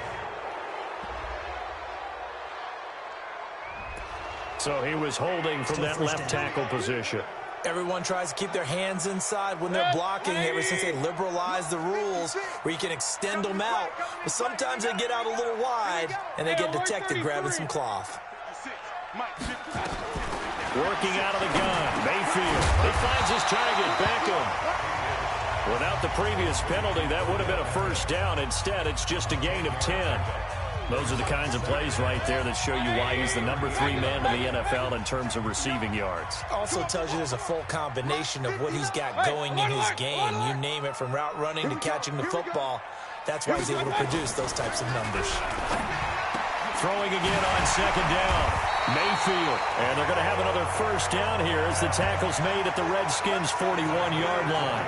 So he was holding from that left tackle position. Everyone tries to keep their hands inside when they're blocking ever since they liberalized the rules where you can extend them out. But sometimes they get out a little wide and they get detected grabbing some cloth. Working out of the gun, Mayfield. He finds his target, Beckham. Without the previous penalty, that would have been a first down. Instead, it's just a gain of 10. Those are the kinds of plays right there that show you why he's the number 3 man in the NFL in terms of receiving yards. Also tells you there's a full combination of what he's got going in his game. You name it, from route running to catching the football. That's why he's able to produce those types of numbers. Throwing again on 2nd down. Mayfield. And they're going to have another first down here as the tackle's made at the Redskins' 41-yard line.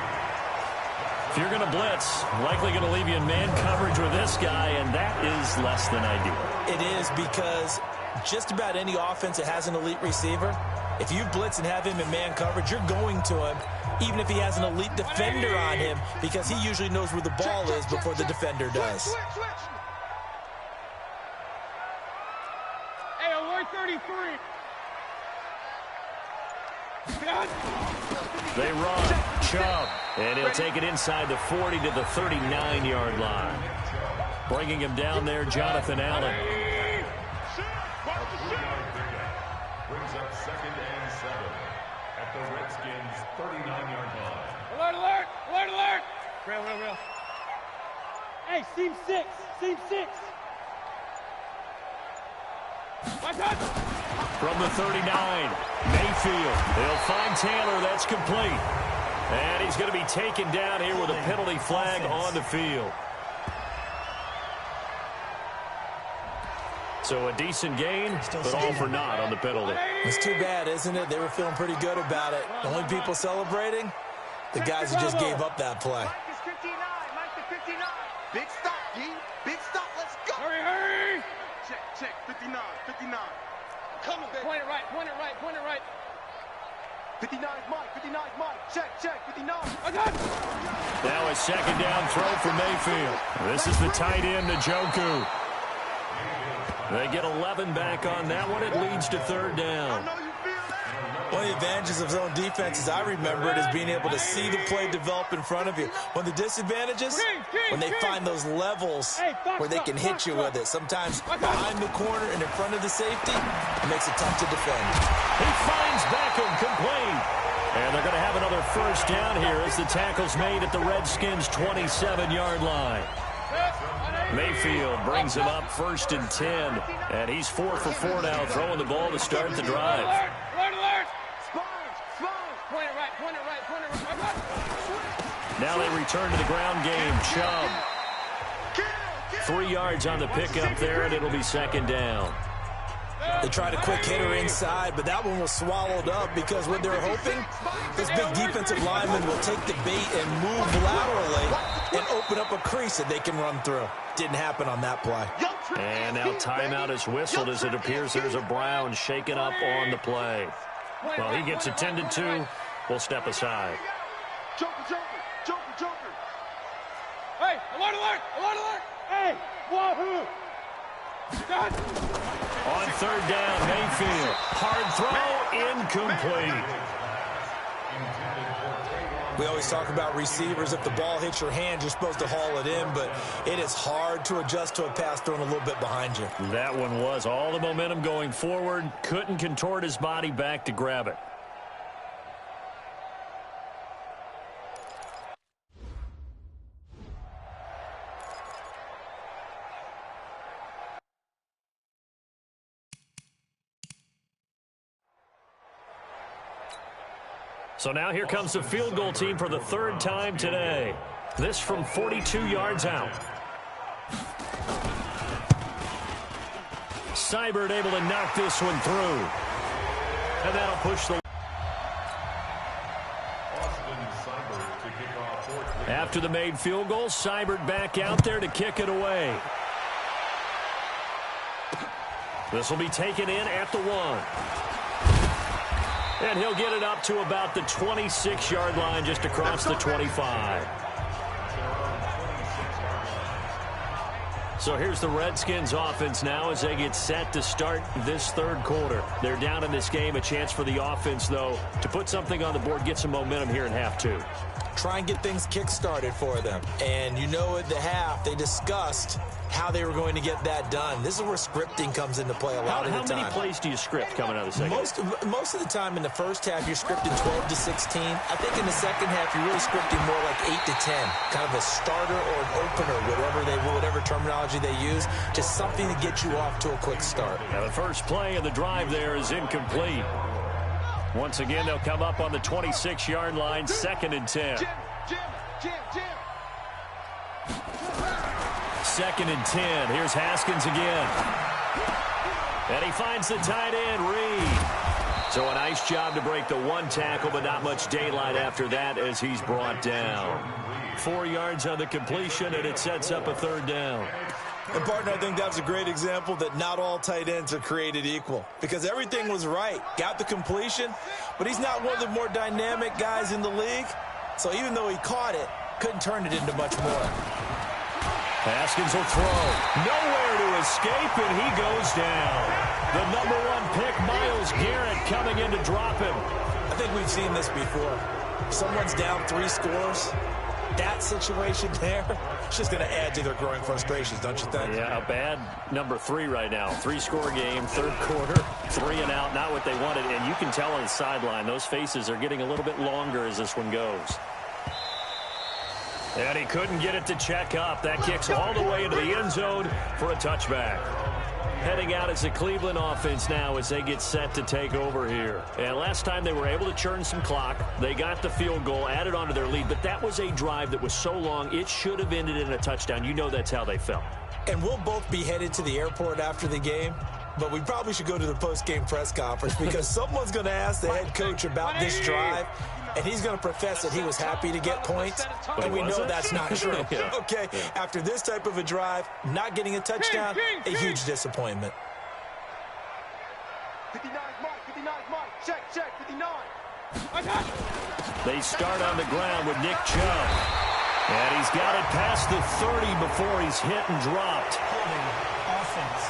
If you're going to blitz, likely going to leave you in man coverage with this guy, and that is less than ideal. It is, because just about any offense that has an elite receiver, if you blitz and have him in man coverage, you're going to him, even if he has an elite defender on him, because he usually knows where the ball is before the defender does. Hey, alert 33. They run. Chubb. And he'll take it inside the 40 to the 39-yard line. Bringing him down there, Jonathan Allen. Brings up 2nd and 7 at the Redskins' 39-yard line. Alert. Rail. Hey, seam 6. From the 39, Mayfield. They'll find Taylor. That's complete. And he's going to be taken down here with a penalty flag on the field. So a decent gain, but all for naught on the penalty. It's too bad, isn't it? They were feeling pretty good about it. The only people celebrating, the guys who just gave up that play. Mike is 59. Big stop, G. Big stop. Let's go. Hurry. Check. 59. Coming, baby. Point it right. 59 Mike. Check. 59. Now a 2nd down throw for Mayfield. This is the tight end, Njoku. They get 11 back on that one. It leads to 3rd down. One of the advantages of zone defense, as I remember it, is being able to see the play develop in front of you. One of the disadvantages, when they find those levels where they can hit you with it. Sometimes behind the corner and in front of the safety, it makes it tough to defend. He finds Beckham complete. And they're going to have another first down here as the tackle's made at the Redskins' 27-yard line. Mayfield brings him up 1st and 10. And he's 4 for 4 now, throwing the ball to start the drive. Alert! Spines! Point it right. Now they return to the ground game. Chubb. 3 yards on the pickup there, and it'll be 2nd down. They tried a quick hitter inside, but that one was swallowed up because what they're hoping, this big defensive lineman will take the bait and move laterally and open up a crease that they can run through. Didn't happen on that play. And now timeout is whistled as it appears there's a Brown shaken up on the play. Well, he gets attended to. We'll step aside. Joker. Hey, alert! Hey, wahoo! On 3rd down, Mayfield. Hard throw, incomplete. We always talk about receivers. If the ball hits your hand, you're supposed to haul it in, but it is hard to adjust to a pass thrown a little bit behind you. That one was all the momentum going forward. Couldn't contort his body back to grab it. So now here comes the field goal team for the 3rd time today. This from 42 yards out. Seibert able to knock this one through. And that'll push the... After the made field goal, Seibert back out there to kick it away. This will be taken in at the 1. And he'll get it up to about the 26-yard line, just across the 25. So here's the Redskins offense now as they get set to start this 3rd quarter. They're down in this game. A chance for the offense, though, to put something on the board, get some momentum here in half 2. Try and get things kick-started for them. And you know at the half, they discussed how they were going to get that done. This is where scripting comes into play a lot of the time. How many plays do you script coming out of the second? Most of the time in the first half, you're scripting 12 to 16. I think in the second half, you're really scripting more like 8 to 10. Kind of a starter or an opener, whatever terminology they use. Just something to get you off to a quick start. Now the first play of the drive there is incomplete. Once again, they'll come up on the 26-yard line, 2nd and 10. Jim. 2nd and 10. Here's Haskins again. And he finds the tight end, Reed. So a nice job to break the 1 tackle, but not much daylight after that as he's brought down. 4 yards on the completion, and it sets up a 3rd down. And, partner, I think that was a great example that not all tight ends are created equal. Because everything was right. Got the completion, but he's not one of the more dynamic guys in the league. So even though he caught it, couldn't turn it into much more. Haskins will throw. Nowhere to escape, and he goes down. The number 1 pick, Myles Garrett, coming in to drop him. I think we've seen this before. Someone's down 3 scores. That situation there, it's just going to add to their growing frustrations, don't you think? Yeah, a bad number 3 right now. 3-score game, 3rd quarter, 3 and out, not what they wanted. And you can tell on the sideline, those faces are getting a little bit longer as this one goes. And he couldn't get it to check up. That kicks all the way into the end zone for a touchback. Heading out as the Cleveland offense now as they get set to take over here. And last time they were able to churn some clock. They got the field goal, added on to their lead. But that was a drive that was so long, it should have ended in a touchdown. You know that's how they felt. And we'll both be headed to the airport after the game. But we probably should go to the post-game press conference because someone's going to ask the head coach about this drive, and he's going to profess that he was happy to get points, and we know that's not true. Okay, after this type of a drive, not getting a touchdown, a huge disappointment. 59 Mike, check, 59. They start on the ground with Nick Chubb. And he's got it past the 30 before he's hit and dropped. Holding offense.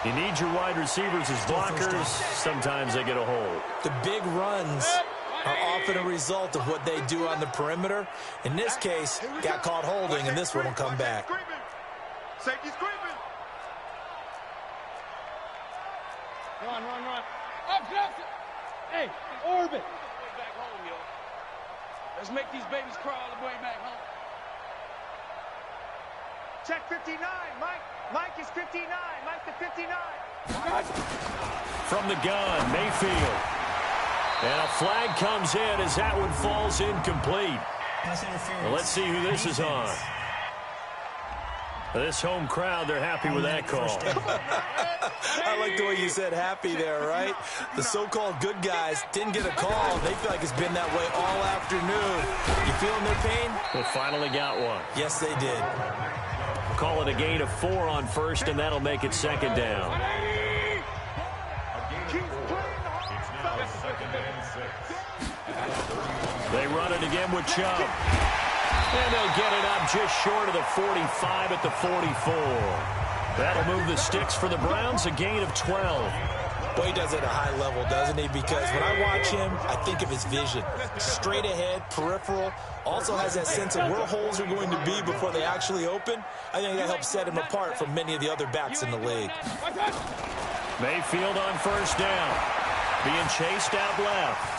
You need your wide receivers as blockers. Sometimes they get a hold. The big runs are often a result of what they do on the perimeter. In this case, got caught holding, and this one will come back. Safety screaming. Run. Up. Hey, orbit. Let's make these babies crawl all the way back home. Check 59, Mike. Mike is 59. Mike to 59. From the gun, Mayfield. And a flag comes in as that one falls incomplete. Well, let's see who this is on. This home crowd, they're happy with that call. I like the way you said happy there, right? The so-called good guys didn't get a call. They feel like it's been that way all afternoon. You feeling their pain? They finally got one. Yes, they did. Call it a gain of 4 on first, and that'll make it second down. They run it again with Chubb. And they'll get it up just short of the 45 at the 44. That'll move the sticks for the Browns, a gain of 12. Boy, he does it at a high level, doesn't he? Because when I watch him, I think of his vision. Straight ahead, peripheral. Also has that sense of where holes are going to be before they actually open. I think that helps set him apart from many of the other backs in the league. Mayfield on first down. Being chased out left.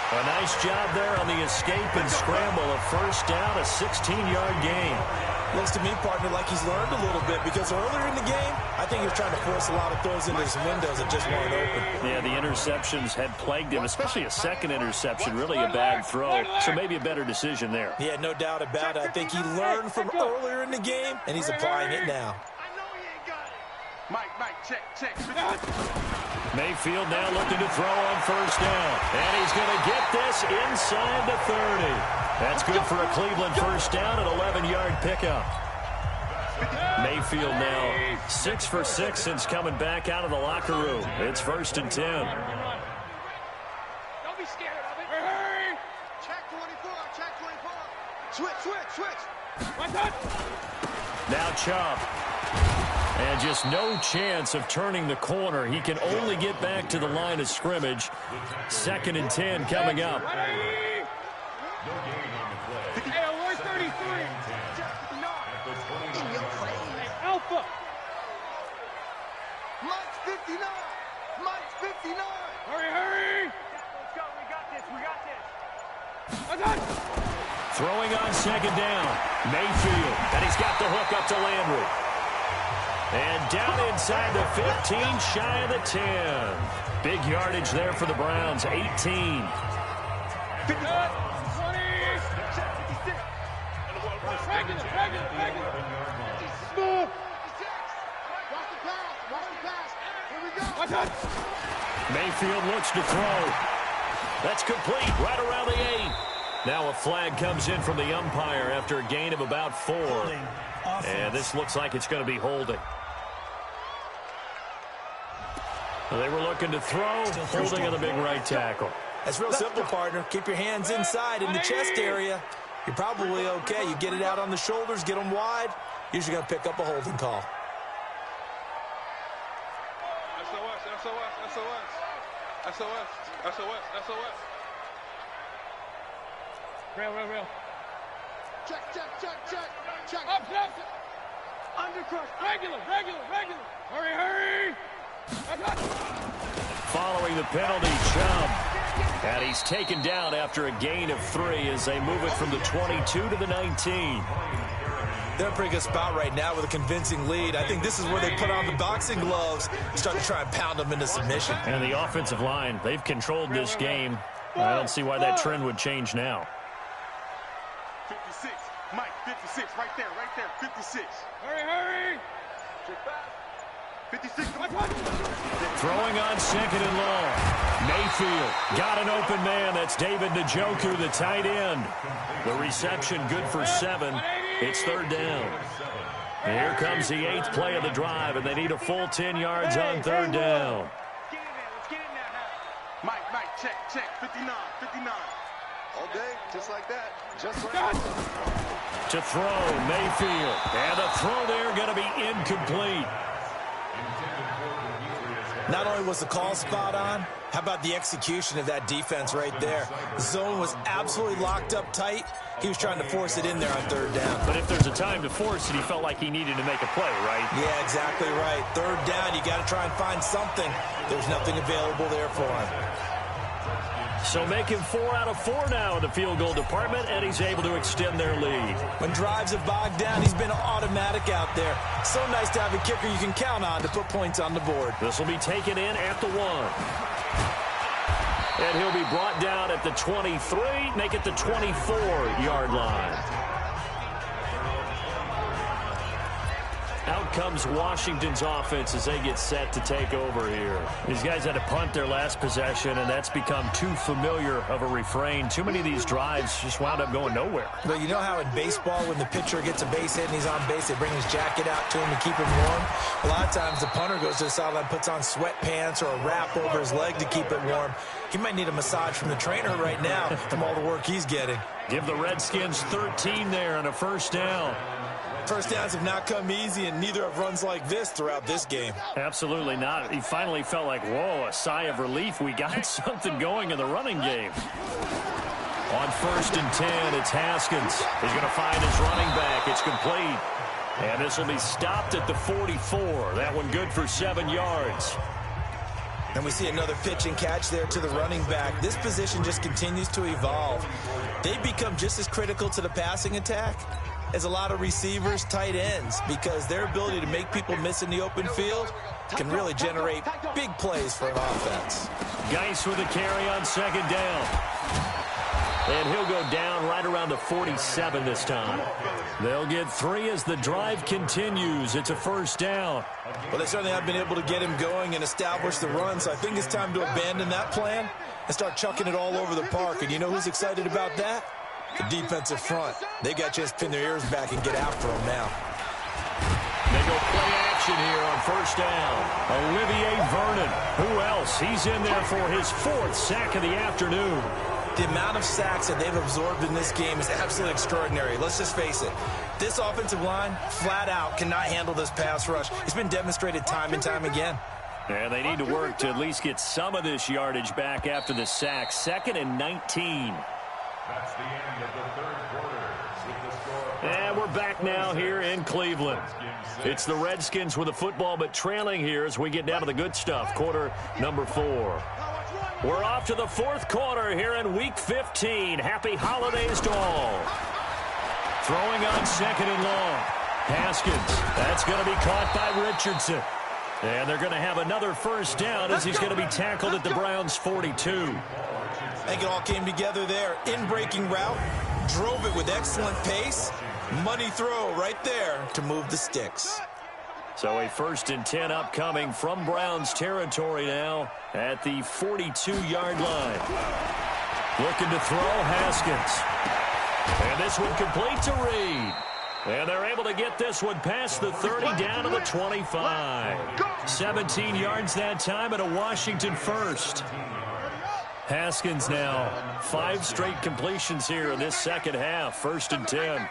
A nice job there on the escape and scramble. A first down, a 16-yard gain. Looks to me, partner, like he's learned a little bit because earlier in the game, I think he was trying to force a lot of throws into his windows that just weren't open. Yeah, the interceptions had plagued him, especially a second interception, really a bad throw. So maybe a better decision there. Yeah, no doubt about it. I think he learned from earlier in the game, and he's applying it now. I know he ain't got it. Mike, check. Mayfield now looking to throw on first down. And he's going to get this inside the 30. That's good for a Cleveland first down, an 11-yard pickup. Mayfield now 6 for 6 since coming back out of the locker room. It's 1st and 10. Don't be scared of it. Hurry! Check 24. Switch. What's that? Now Chubb. And just no chance of turning the corner. He can only get back to the line of scrimmage. 2nd and 10 coming up. Hey, alert 33. Alpha. Mike's 59. Mike's 59. Hurry. Let's go. We got this. What's that? Throwing on 2nd down. Mayfield. And he's got the hook up to Landry. And down inside the 15, shy of the 10. Big yardage there for the Browns, 18. 20. Regular. Smooth. Watch the pass. Here we go. What's that? Mayfield looks to throw. That's complete, right around the 8. Now a flag comes in from the umpire after a gain of about 4. And this looks like it's going to be holding. They were looking to throw, holding on the big right tackle. That's real simple, partner. Keep your hands inside in the chest area. You're probably okay. You get it out on the shoulders, get them wide. Usually going to pick up a holding call. SOS. Real. Check. Up. Undercrush. Regular. Hurry. Following the penalty, Chubb. And he's taken down after a gain of 3 as they move it from the 22 to the 19. They're in a pretty good spot right now with a convincing lead. I think this is where they put on the boxing gloves and start to try and pound them into submission. And the offensive line, they've controlled this game. I don't see why that trend would change now. 56. Mike, 56. Right there. 56. Hurry. 56. Throwing on 2nd and long. Mayfield got an open man. That's David Njoku, the tight end. The reception good for 7. It's 3rd down. And here comes the 8th play of the drive, and they need a full 10 yards on 3rd down. Let's get in there now. Mike, check. 59. All day, just like that. Just like that. To throw, Mayfield. And the throw there going to be incomplete. Not only was the call spot on, how about the execution of that defense right there? The zone was absolutely locked up tight. He was trying to force it in there on 3rd down. But if there's a time to force it, he felt like he needed to make a play, right? Yeah, exactly right. 3rd down, you got to try and find something. There's nothing available there for him. So make him 4 out of 4 now in the field goal department, and he's able to extend their lead. When drives have bogged down, he's been automatic out there. So nice to have a kicker you can count on to put points on the board. This will be taken in at the 1. And he'll be brought down at the 23, make it the 24-yard line. Out comes Washington's offense as they get set to take over here. These guys had to punt their last possession, and that's become too familiar of a refrain. Too many of these drives just wound up going nowhere. But you know how in baseball, when the pitcher gets a base hit and he's on base, they bring his jacket out to him to keep him warm? A lot of times the punter goes to the sideline, puts on sweatpants or a wrap over his leg to keep it warm. He might need a massage from the trainer right now from all the work he's getting. Give the Redskins 13 there on a first down. First downs have not come easy, and neither have runs like this throughout this game. Absolutely not. He finally felt like, whoa, a sigh of relief. We got something going in the running game. On 1st and 10, it's Haskins. He's going to find his running back. It's complete. And this will be stopped at the 44. That one good for 7 yards. And we see another pitch and catch there to the running back. This position just continues to evolve. They become just as critical to the passing attack as a lot of receivers, tight ends, because their ability to make people miss in the open field can really generate big plays for an offense. Geis with a carry on 2nd down. And he'll go down right around the 47 this time. They'll get 3 as the drive continues. It's a first down. Well, they certainly have been able to get him going and establish the run, so I think it's time to abandon that plan and start chucking it all over the park. And you know who's excited about that? The defensive front. They got a chance to pin their ears back and get after him now. They go play action here on first down. Olivier Vernon. Who else? He's in there for his 4th sack of the afternoon. The amount of sacks that they've absorbed in this game is absolutely extraordinary. Let's just face it. This offensive line, flat out, cannot handle this pass rush. It's been demonstrated time and time again. And they need to work to at least get some of this yardage back after the sack. 2nd and 19. That's the end of the 3rd quarter with the score. And we're back now here in Cleveland. It's the Redskins with the football, but trailing here as we get down to the good stuff. Quarter number 4. We're off to the 4th quarter here in Week 15. Happy holidays to all. Throwing on 2nd and long. Haskins. That's going to be caught by Richardson. And they're going to have another first down as he's going to be tackled at the Browns' 42. I think it all came together there. In-breaking route, drove it with excellent pace. Money throw right there to move the sticks. So a 1st and 10 upcoming from Browns territory now at the 42-yard line. Looking to throw, Haskins. And this one complete to Reed. And they're able to get this one past the 30 down to the 25. 17 yards that time and a Washington first. Haskins now 5 straight completions here in this second half. 1st and 10.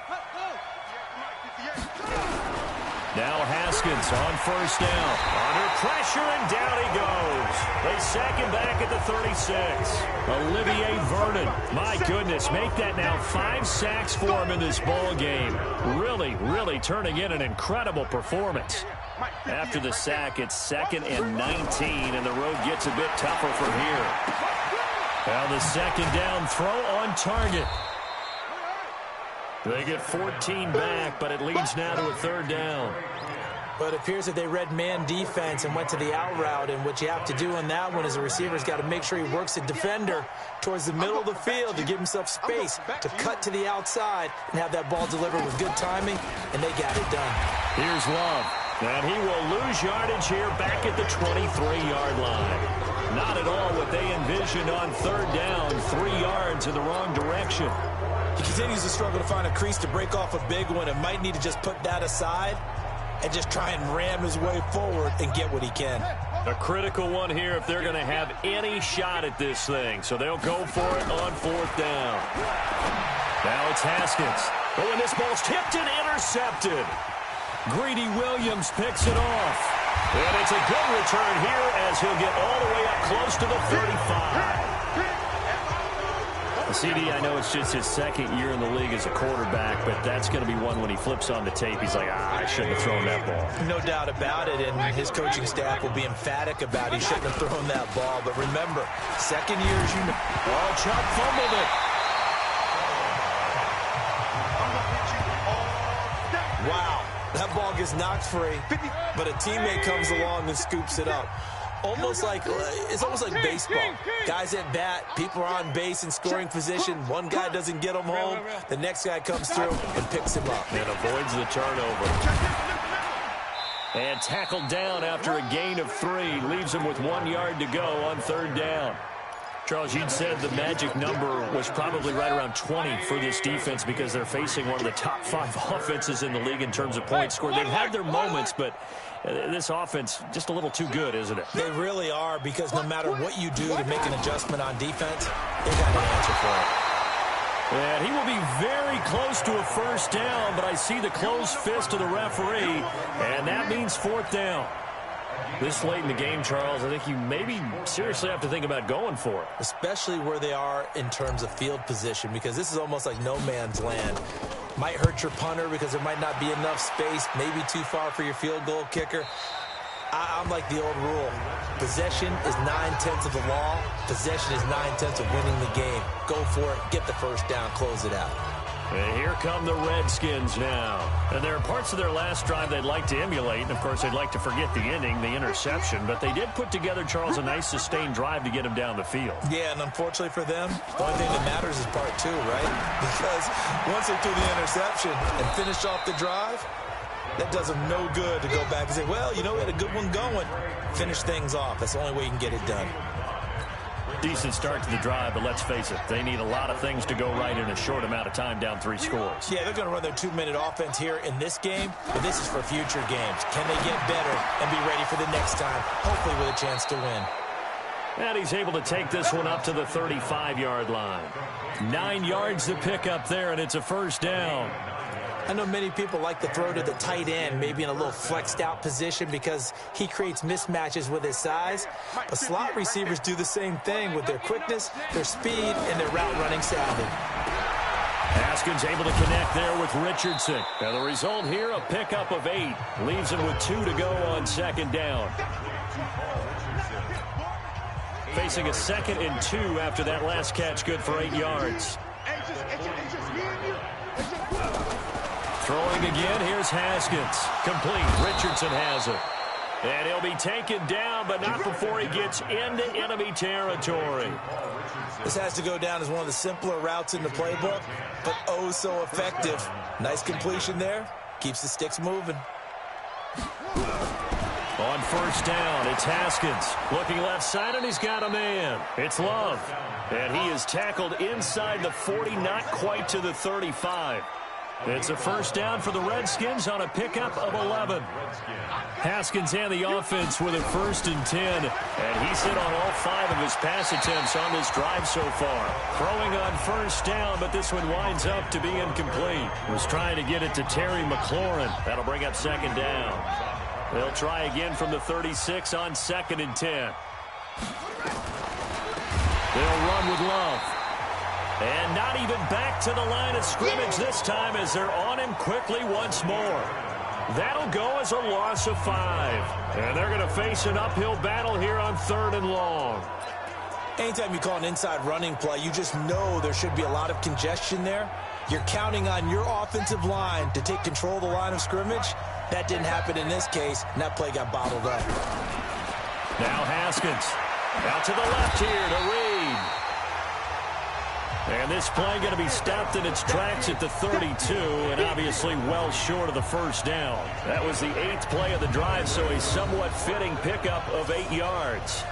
Now Haskins on first down. Under pressure, and down he goes. They sack him back at the 36. Olivier Vernon. My goodness, make that now 5 sacks for him in this ball game. Really, really turning in an incredible performance. After the sack, it's 2nd and 19, and the road gets a bit tougher from here. Now the 2nd down throw on target. They get 14 back, but it leads now to a 3rd down. But it appears that they read man defense and went to the out route, and what you have to do on that one is the receiver's got to make sure he works the defender towards the middle of the field to give himself space to cut to the outside and have that ball delivered with good timing, and they got it done. Here's Love, and he will lose yardage here back at the 23-yard line. Not at all what they envisioned on 3rd down, 3 yards in the wrong direction. He continues to struggle to find a crease to break off a big one and might need to just put that aside and just try and ram his way forward and get what he can. A critical one here if they're going to have any shot at this thing. So they'll go for it on 4th down. Now it's Haskins. Oh, and this ball's tipped and intercepted. Greedy Williams picks it off. And it's a good return here as he'll get all the way up close to the 35. CD, I know it's just his second year in the league as a quarterback, but that's going to be one when he flips on the tape. He's like, I shouldn't have thrown that ball. No doubt about it, and his coaching staff will be emphatic about he shouldn't have thrown that ball. But remember, second year, as you know. Oh, Chuck fumbled it. Wow, that ball gets knocked free, but a teammate comes along and scoops it up. It's almost like baseball. Guys at bat, people are on base in scoring position. One guy doesn't get them home. The next guy comes through and picks him up. And avoids the turnover. And tackled down after a gain of 3. Leaves him with 1 yard to go on third down. Charles, you'd said the magic number was probably right around 20 for this defense because they're facing one of the top 5 offenses in the league in terms of points scored. They've had their moments, but this offense just a little too good, isn't it? They really are, because no matter what you do to make an adjustment on defense, they got an answer for it. And he will be very close to a first down, but I see the closed fist of the referee, and that means fourth down. This late in the game, Charles, I think you maybe seriously have to think about going for it. Especially where they are in terms of field position, because this is almost like no man's land. Might hurt your punter because there might not be enough space, maybe too far for your field goal kicker. I'm like the old rule. Possession is 9/10 of the law. Possession is 9/10 of winning the game. Go for it, get the first down, close it out. And here come the Redskins now. And there are parts of their last drive they'd like to emulate. And, of course, they'd like to forget the ending, the interception. But they did put together, Charles, a nice sustained drive to get him down the field. Yeah, and unfortunately for them, the only thing that matters is part 2, right? Because once they threw the interception and finished off the drive, that does them no good to go back and say, well, you know, we had a good one going. Finish things off. That's the only way you can get it done. Decent start to the drive, but let's face it, they need a lot of things to go right in a short amount of time, down 3 scores. Yeah, they're going to run their 2-minute offense here in this game, but this is for future games. Can they get better and be ready for the next time, hopefully with a chance to win? And he's able to take this one up to the 35-yard line. 9 yards to pick up there, and it's a first down. I know many people like to throw to the tight end, maybe in a little flexed out position because he creates mismatches with his size. But slot receivers do the same thing with their quickness, their speed, and their route running savvy. Haskins able to connect there with Richardson. And the result here, a pickup of 8. Leaves him with 2 to go on second down. Facing a 2nd and 2 after that last catch, good for 8 yards. Throwing again, here's Haskins. Complete, Richardson has it. And he'll be taken down, but not before he gets into enemy territory. This has to go down as one of the simpler routes in the playbook, but oh so effective. Nice completion there. Keeps the sticks moving. On first down, it's Haskins. Looking left side, and he's got a man. It's Love. And he is tackled inside the 40, not quite to the 35. It's a first down for the Redskins on a pickup of 11. Haskins and the offense with a 1st and 10. And he's hit on all 5 of his pass attempts on this drive so far. Throwing on first down, but this one winds up to be incomplete. Was trying to get it to Terry McLaurin. That'll bring up 2nd down. They'll try again from the 36 on 2nd and 10. They'll run with Love. And not even back to the line of scrimmage this time as they're on him quickly once more. That'll go as a loss of 5. And they're going to face an uphill battle here on 3rd and long. Anytime you call an inside running play, you just know there should be a lot of congestion there. You're counting on your offensive line to take control of the line of scrimmage. That didn't happen in this case, and that play got bottled up. Now Haskins. Out to the left here to Reed. And this play going to be stopped in its tracks at the 32, and obviously well short of the first down. That was the 8th play of the drive, so a somewhat fitting pickup of 8 yards.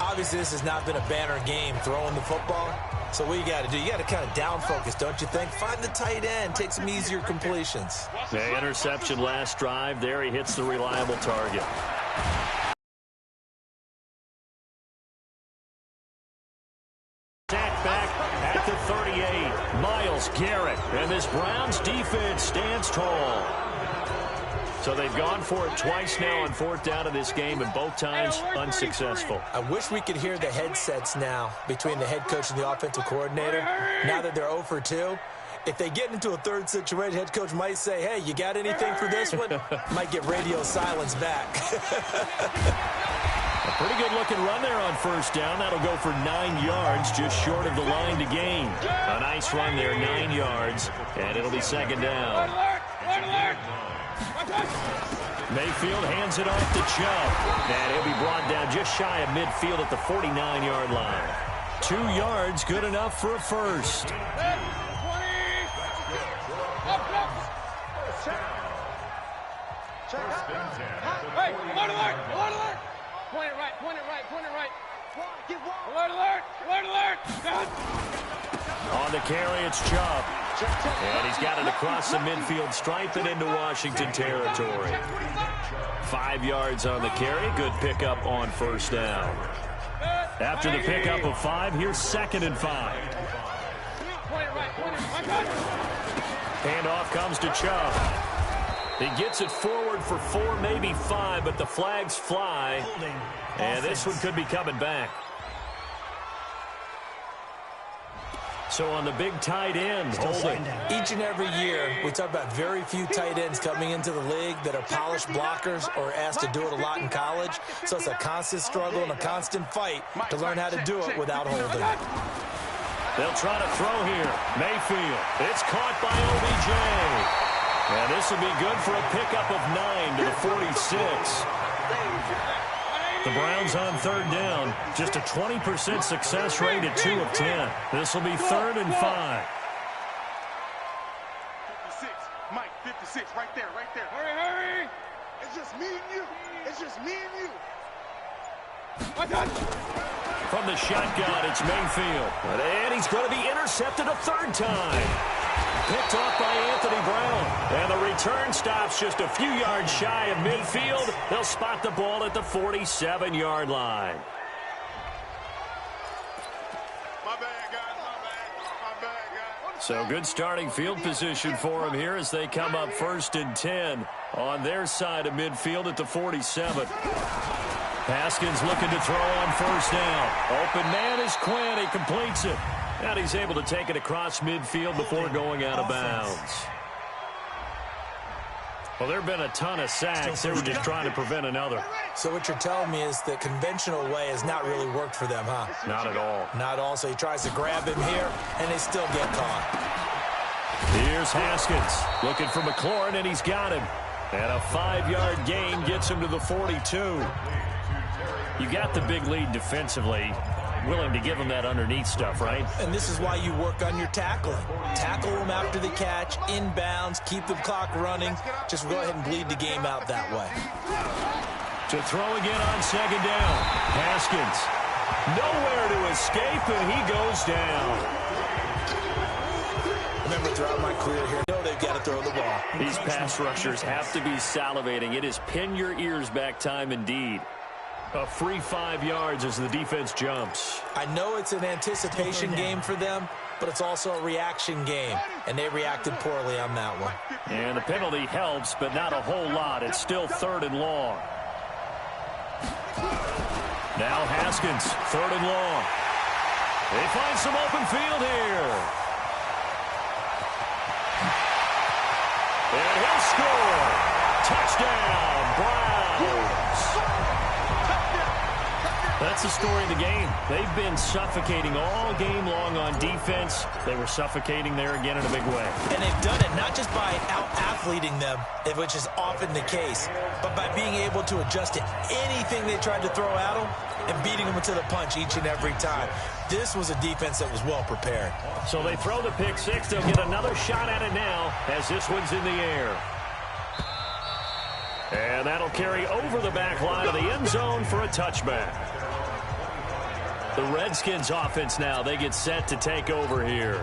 Obviously, this has not been a banner game throwing the football. So what you got to do, you got to kind of down focus, don't you think? Find the tight end, take some easier completions. The interception last drive. There he hits the reliable target. At the 38, Myles Garrett, and this Browns defense stands tall. So they've gone for it twice now on fourth down in this game, and both times unsuccessful. I wish we could hear the headsets now between the head coach and the offensive coordinator. Now that they're 0 for 2, if they get into a third situation, head coach might say, hey, you got anything for this one? Might get radio silence back. A pretty good-looking run there on first down. That'll go for 9 yards, just short of the line to gain. A nice run there, 9 yards, and it'll be second down. Mayfield hands it off to Chubb, and he'll be brought down just shy of midfield at the 49-yard line. 2 yards, good enough for a first. Hey, alert, alert, alert, alert. Point it right, point it right, point it right. Alert, alert, alert, alert. On the carry, it's Chubb. And he's got it across the midfield stripe and into Washington territory. 5 yards on the carry. Good pickup on first down. After the pickup of 5, here's 2nd and 5. Handoff comes to Chubb. He gets it forward for 4, maybe 5, but the flags fly. And this one could be coming back. So on the big tight end, holding. Each and every year, we talk about very few tight ends coming into the league that are polished blockers or asked to do it a lot in college. So it's a constant struggle and a constant fight to learn how to do it without holding. They'll try to throw here. Mayfield. It's caught by OBJ. And this will be good for a pickup of 9 to the 46. The Browns on third down. Just a 20% success rate at 2 of 10. This will be 3rd and 5. 56. Mike, 56. Right there, right there. Hurry, hurry. It's just me and you. It's just me and you. From the shotgun, it's Mayfield. And he's going to be intercepted a 3rd time. Picked off by Anthony Brown. And the return stops just a few yards shy of midfield. They'll spot the ball at the 47-yard line. My bad, guys. My bad, guys. So good starting field position for them here as they come up 1st and 10 on their side of midfield at the 47. Haskins looking to throw on first down. Open man is Quinn. He completes it. And he's able to take it across midfield before going out of bounds. Well, there have been a ton of sacks. They were just trying to prevent another. So what you're telling me is the conventional way has not really worked for them, huh? Not at all. Not all. So he tries to grab him here, and they still get caught. Here's Haskins looking for McLaurin, and he's got him. And a 5-yard gain gets him to the 42. You got the big lead defensively. Willing to give them that underneath stuff, right? And this is why you work on your tackling. Tackle them after the catch, inbounds, keep the clock running. Just go ahead and bleed the game out that way. To throw again on 2nd down. Haskins. Nowhere to escape, and he goes down. Remember, throughout my career here, you know they've got to throw the ball. These pass rushers have to be salivating. It is pin your ears back time indeed. A free 5 yards as the defense jumps. I know it's an anticipation game for them, but it's also a reaction game, and they reacted poorly on that one. And the penalty helps, but not a whole lot. It's still 3rd and long. Now Haskins, 3rd and long. They find some open field here. And he'll score. Touchdown, Browns. That's the story of the game. They've been suffocating all game long on defense. They were suffocating there again in a big way. And they've done it not just by out-athleting them, which is often the case, but by being able to adjust to anything they tried to throw at them and beating them to the punch each and every time. This was a defense that was well prepared. So they throw the pick 6. They'll get another shot at it now as this one's in the air. And that'll carry over the back line of the end zone for a touchback. The Redskins offense now, they get set to take over here.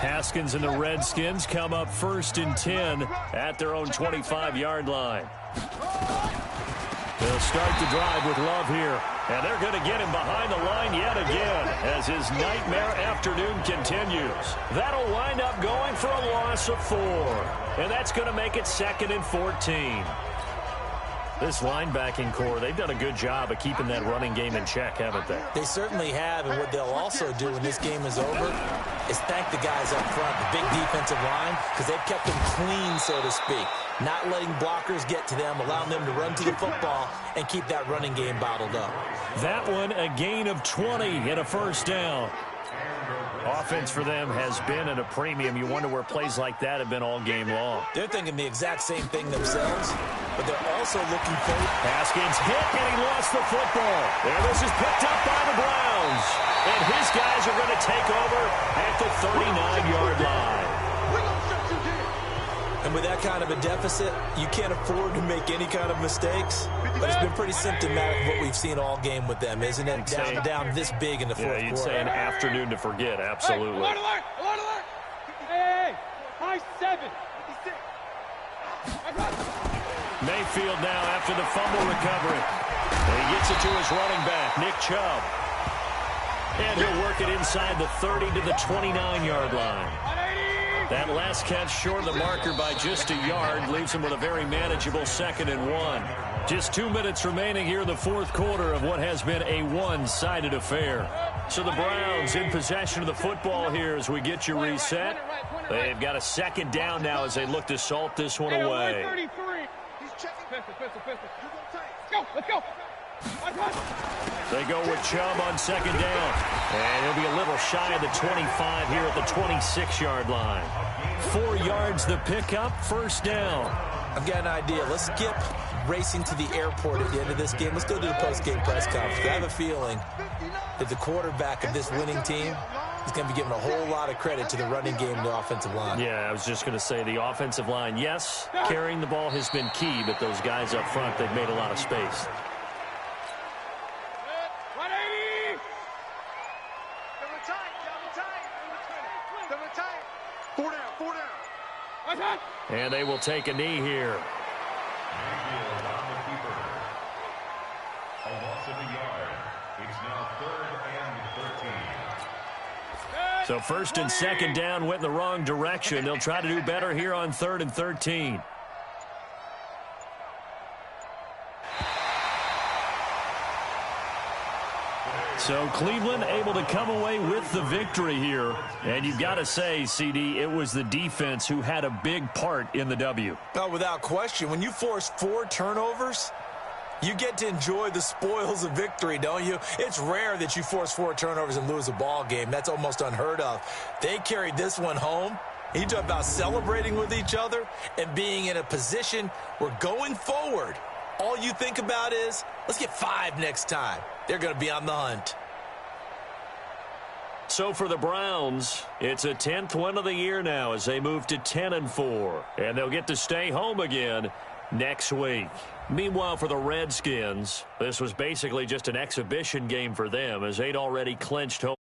Haskins and the Redskins come up 1st and 10 at their own 25-yard line. They'll start the drive with Love here. And they're going to get him behind the line yet again as his nightmare afternoon continues. That'll wind up going for a loss of 4. And that's going to make it 2nd and 14. This linebacking core, they've done a good job of keeping that running game in check, haven't they? They certainly have, and what they'll also do when this game is over is thank the guys up front, the big defensive line, because they've kept them clean, so to speak. Not letting blockers get to them, allowing them to run to the football and keep that running game bottled up. That one, a gain of 20 and a first down. Offense for them has been at a premium. You wonder where plays like that have been all game long. They're thinking the exact same thing themselves, but they're also looking for... Haskins hit, and he lost the football. There, this is picked up by the Browns. And his guys are going to take over at the 39-yard line. And with that kind of a deficit, you can't afford to make any kind of mistakes. But it's been pretty symptomatic of what we've seen all game with them, isn't it? Down this big in the fourth quarter. You'd say an afternoon to forget, absolutely. Hey, alert, alert, alert! Hey, high 7. Mayfield now after the fumble recovery. And he gets it to his running back, Nick Chubb. And he'll work it inside the 30 to the 29-yard line. That last catch short of the marker by just a yard leaves him with a very manageable 2nd and 1. Just 2 minutes remaining here in the fourth quarter of what has been a one-sided affair. So the Browns in possession of the football here as we get you reset. They've got a 2nd down now as they look to salt this one away. Let's go. They go with Chubb on 2nd down. And he'll be a little shy of the 25 here at the 26-yard line. 4 yards the pickup, first down. I've got an idea. Let's skip racing to the airport at the end of this game. Let's go to the post-game press conference. I have a feeling that the quarterback of this winning team is going to be given a whole lot of credit to the running game and the offensive line. Yeah, I was just going to say the offensive line, yes, carrying the ball has been key, but those guys up front, they've made a lot of space. And they will take a knee here. A loss of a yard. It's now 3rd and 13. So 1st and 2nd down went in the wrong direction. They'll try to do better here on 3rd and 13. So Cleveland able to come away with the victory here. And you've got to say, CD, it was the defense who had a big part in the W. Oh, without question. When you force 4 turnovers, you get to enjoy the spoils of victory, don't you? It's rare that you force 4 turnovers and lose a ball game. That's almost unheard of. They carried this one home. You talk about celebrating with each other and being in a position where going forward, all you think about is, let's get 5 next time. They're going to be on the hunt. So for the Browns, it's a 10th win of the year now as they move to 10-4. And they'll get to stay home again next week. Meanwhile, for the Redskins, this was basically just an exhibition game for them as they'd already clinched home.